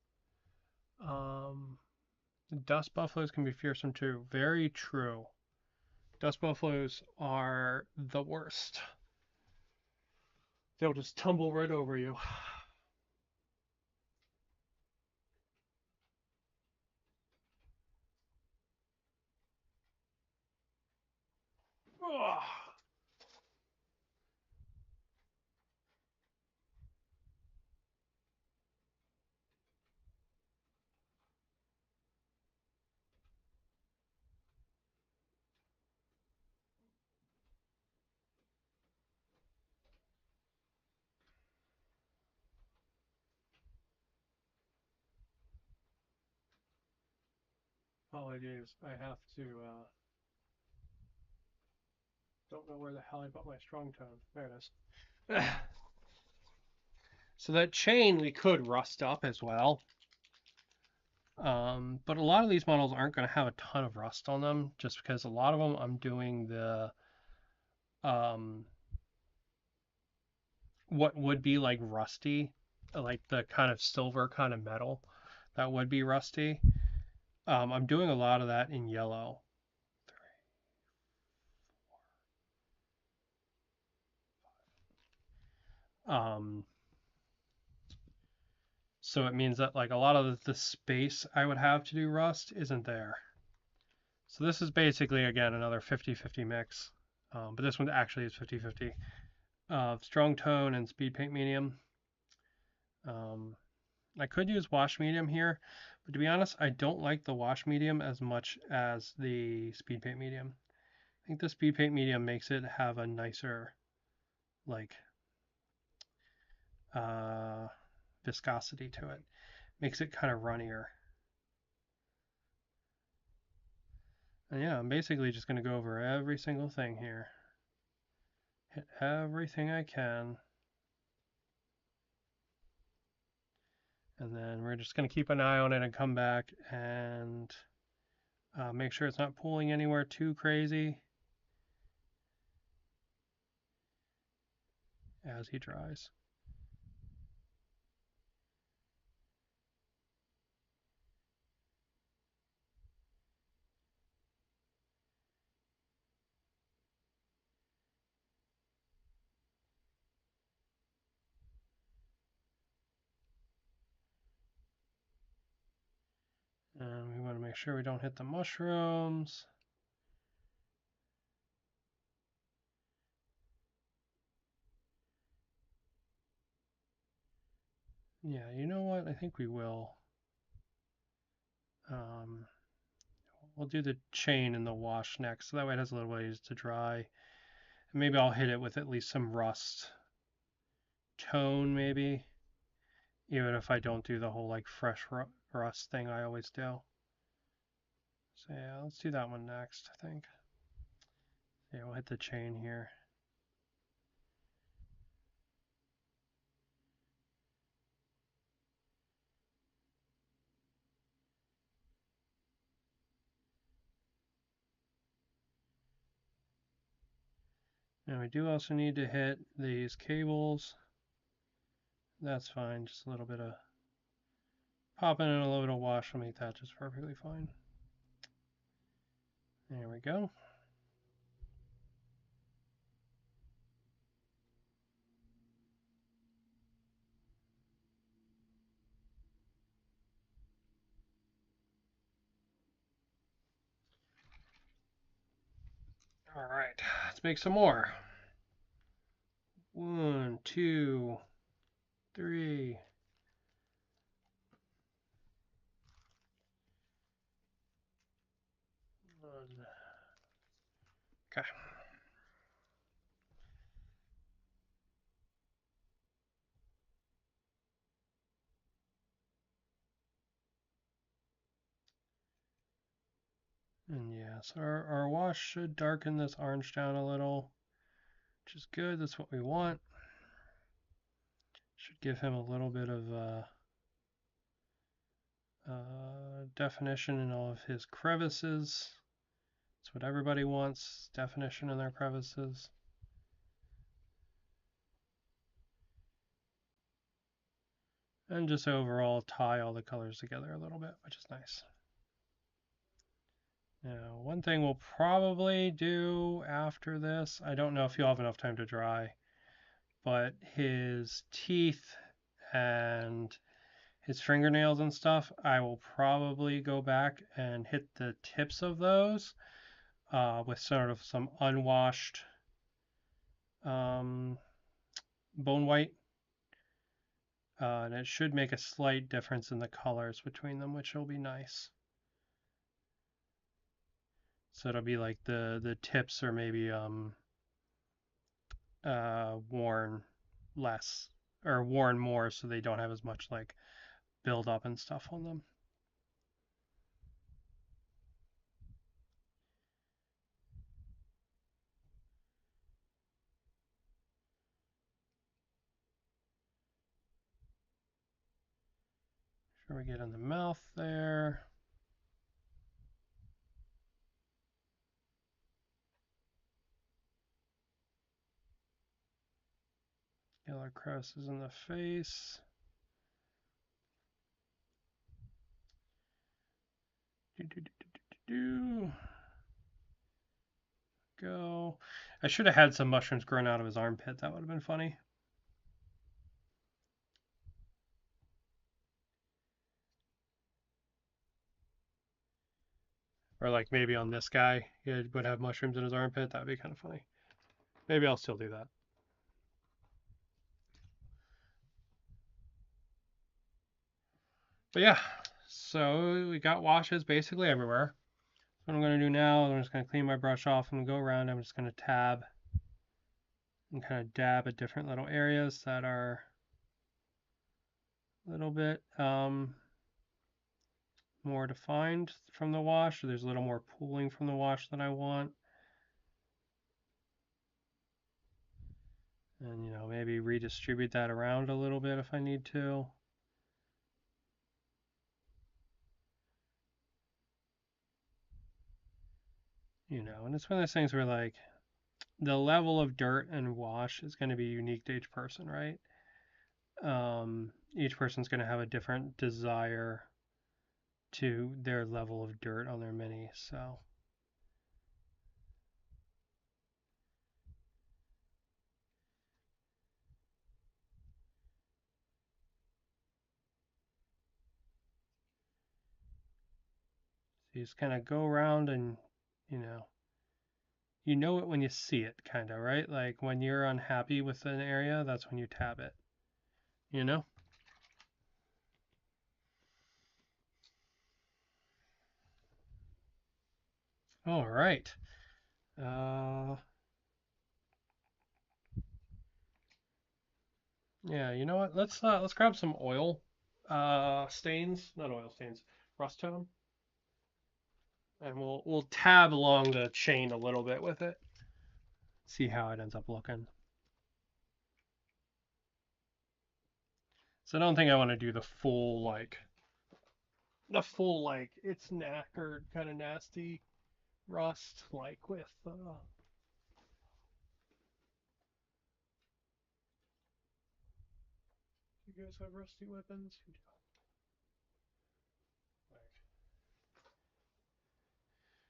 Dust buffaloes can be fearsome too. Very true. Dust buffaloes are the worst. They'll just tumble right over you. Ugh. Apologies. I have to. Don't know where the hell I put my strong tone. There it is. So that chain we could rust up as well. But a lot of these models aren't going to have a ton of rust on them just because a lot of them I'm doing the what would be like rusty, like the kind of silver kind of metal that would be rusty. I'm doing a lot of that in yellow. Um, so it means that like a lot of the space I would have to do rust isn't there. So this is basically, again, another 50-50 mix. But this one actually is 50-50. Strong tone and speed paint medium. I could use wash medium here, but to be honest, I don't like the wash medium as much as the speed paint medium. I think the speed paint medium makes it have a nicer, like, viscosity to it. Makes it kind of runnier. And yeah, I'm basically just going to go over every single thing here. Hit everything I can. And then we're just going to keep an eye on it and come back and make sure it's not pulling anywhere too crazy as he dries. And we want to make sure we don't hit the mushrooms. Yeah, you know what? I think we will. We'll do the chain and the wash next, so that way it has a little ways to dry. And maybe I'll hit it with at least some rust tone, maybe, even if I don't do the whole like fresh rust thing I always do. So yeah, let's do that one next, I think. Yeah, we'll hit the chain here. And we do also need to hit these cables. That's fine, just a little bit of popping in a little bit of wash will make that just perfectly fine. There we go. All right, let's make some more. 1, 2, 3. Okay. And yeah, so our wash should darken this orange down a little, which is good. That's what we want. Should give him a little bit of definition in all of his crevices. That's what everybody wants, definition in their crevices. And just overall tie all the colors together a little bit, which is nice. Now, one thing we'll probably do after this, I don't know if you'll have enough time to dry, but his teeth and his fingernails and stuff, I will probably go back and hit the tips of those with sort of some unwashed bone white. And it should make a slight difference in the colors between them, which will be nice. So it'll be like the tips are maybe worn less or worn more, so they don't have as much like build up and stuff on them. Sure we get in the mouth there. Yellow crosses in the face. Go. I should have had some mushrooms growing out of his armpit. That would have been funny. Or like maybe on this guy, he would have mushrooms in his armpit. That would be kind of funny. Maybe I'll still do that. But yeah, so we got washes basically everywhere. What I'm going to do now, I'm just going to clean my brush off and go around. I'm just going to tab and kind of dab at different little areas that are a little bit more defined from the wash, or there's a little more pooling from the wash than I want. And, you know, maybe redistribute that around a little bit if I need to. You know, and it's one of those things where, like, the level of dirt and wash is going to be unique to each person, right? Each person's going to have a different desire to their level of dirt on their mini, so. So you just kind of go around and, you know it when you see it, kind of, right? Like when you're unhappy with an area, that's when you tab it, you know? All right. Yeah, you know what? Let's grab some oil stains, not oil stains, rust tone, and we'll tab along the chain a little bit with it. See how it ends up looking. So I don't think I want to do the full like it's knackered kind of nasty rust like with you guys have rusty weapons? Like,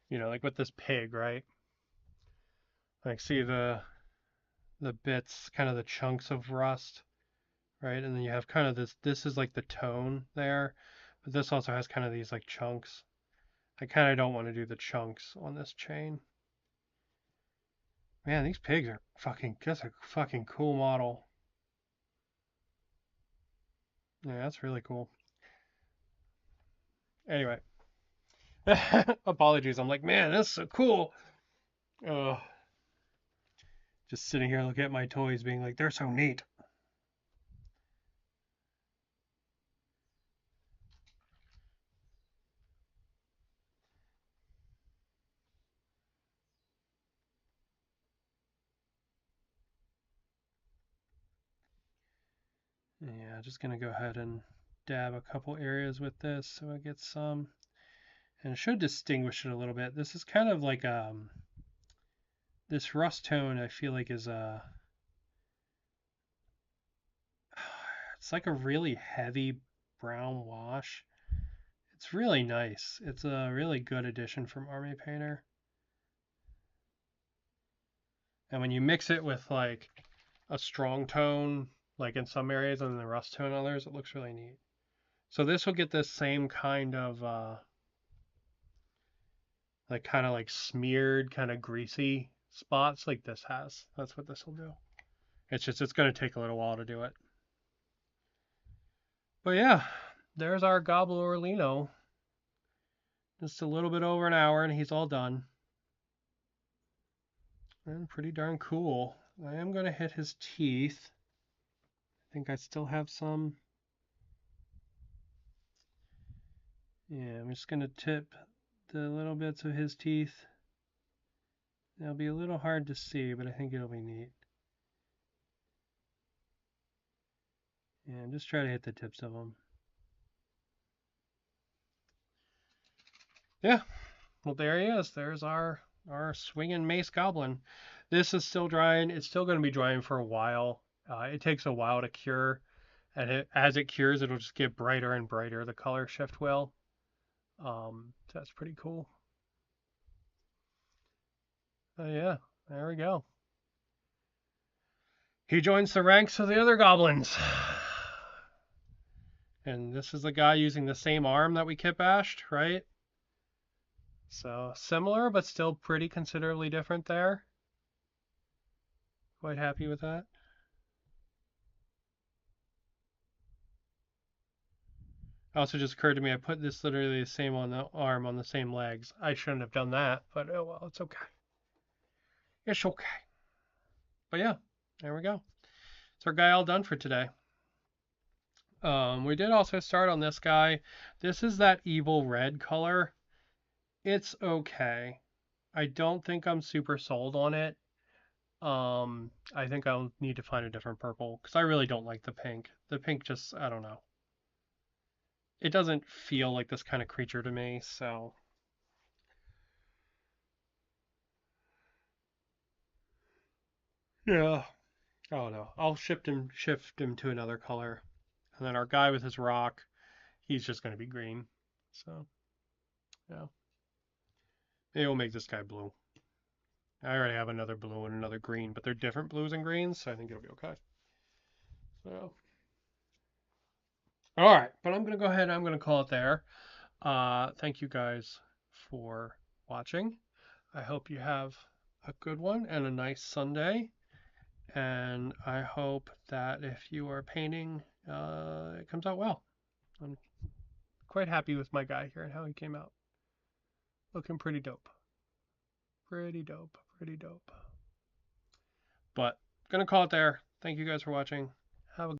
you know, like with this pig, right? Like see the bits, kind of the chunks of rust, right? And then you have kind of this is like the tone there, but this also has kind of these like chunks. I kind of don't want to do the chunks on this chain. Man, these pigs are that's a fucking cool model. Yeah, that's really cool. Anyway, apologies. I'm like, man, that's so cool. Just sitting here looking at my toys, being like, they're so neat. Yeah, just gonna go ahead and dab a couple areas with this so I get some, and it should distinguish it a little bit. This is kind of like this rust tone. I feel like is it's like a really heavy brown wash. It's really nice. It's a really good addition from Army Painter. And when you mix it with like a strong tone, like in some areas, and then the rust tone in others, it looks really neat. So this will get this same kind of like kind of like smeared, kind of greasy spots like this has. That's what this will do. It's going to take a little while to do it. But yeah, there's our Gobble Orlino. Just a little bit over an hour and he's all done. And pretty darn cool. I am going to hit his teeth. I think I still have some. Yeah, I'm just going to tip the little bits of his teeth. It'll be a little hard to see, but I think it'll be neat. And just try to hit the tips of them. Yeah, well there he is. There's our swinging mace goblin. This is still drying. It's still going to be drying for a while. It takes a while to cure, and as it cures, it'll just get brighter and brighter. The color shift will. So that's pretty cool. Yeah, there we go. He joins the ranks of the other goblins. And this is the guy using the same arm that we kitbashed, right? So similar, but still pretty considerably different there. Quite happy with that. Also just occurred to me I put this literally the same on the arm on the same legs. I shouldn't have done that, but oh well, it's okay. It's okay. But yeah, there we go. It's our guy all done for today. We did also start on this guy. This is that evil red color. It's okay. I don't think I'm super sold on it. I think I'll need to find a different purple because I really don't like the pink. The pink just, I don't know. It doesn't feel like this kind of creature to me, so yeah. I don't know. I'll shift him to another color. And then our guy with his rock, he's just going to be green. So, yeah. Maybe we'll make this guy blue. I already have another blue and another green, but they're different blues and greens, so I think it'll be okay. So, all right, but I'm going to go ahead and I'm going to call it there. Thank you guys for watching. I hope you have a good one and a nice Sunday. And I hope that if you are painting, it comes out well. I'm quite happy with my guy here and how he came out. Looking pretty dope. Pretty dope. Pretty dope. But gonna call it there. Thank you guys for watching.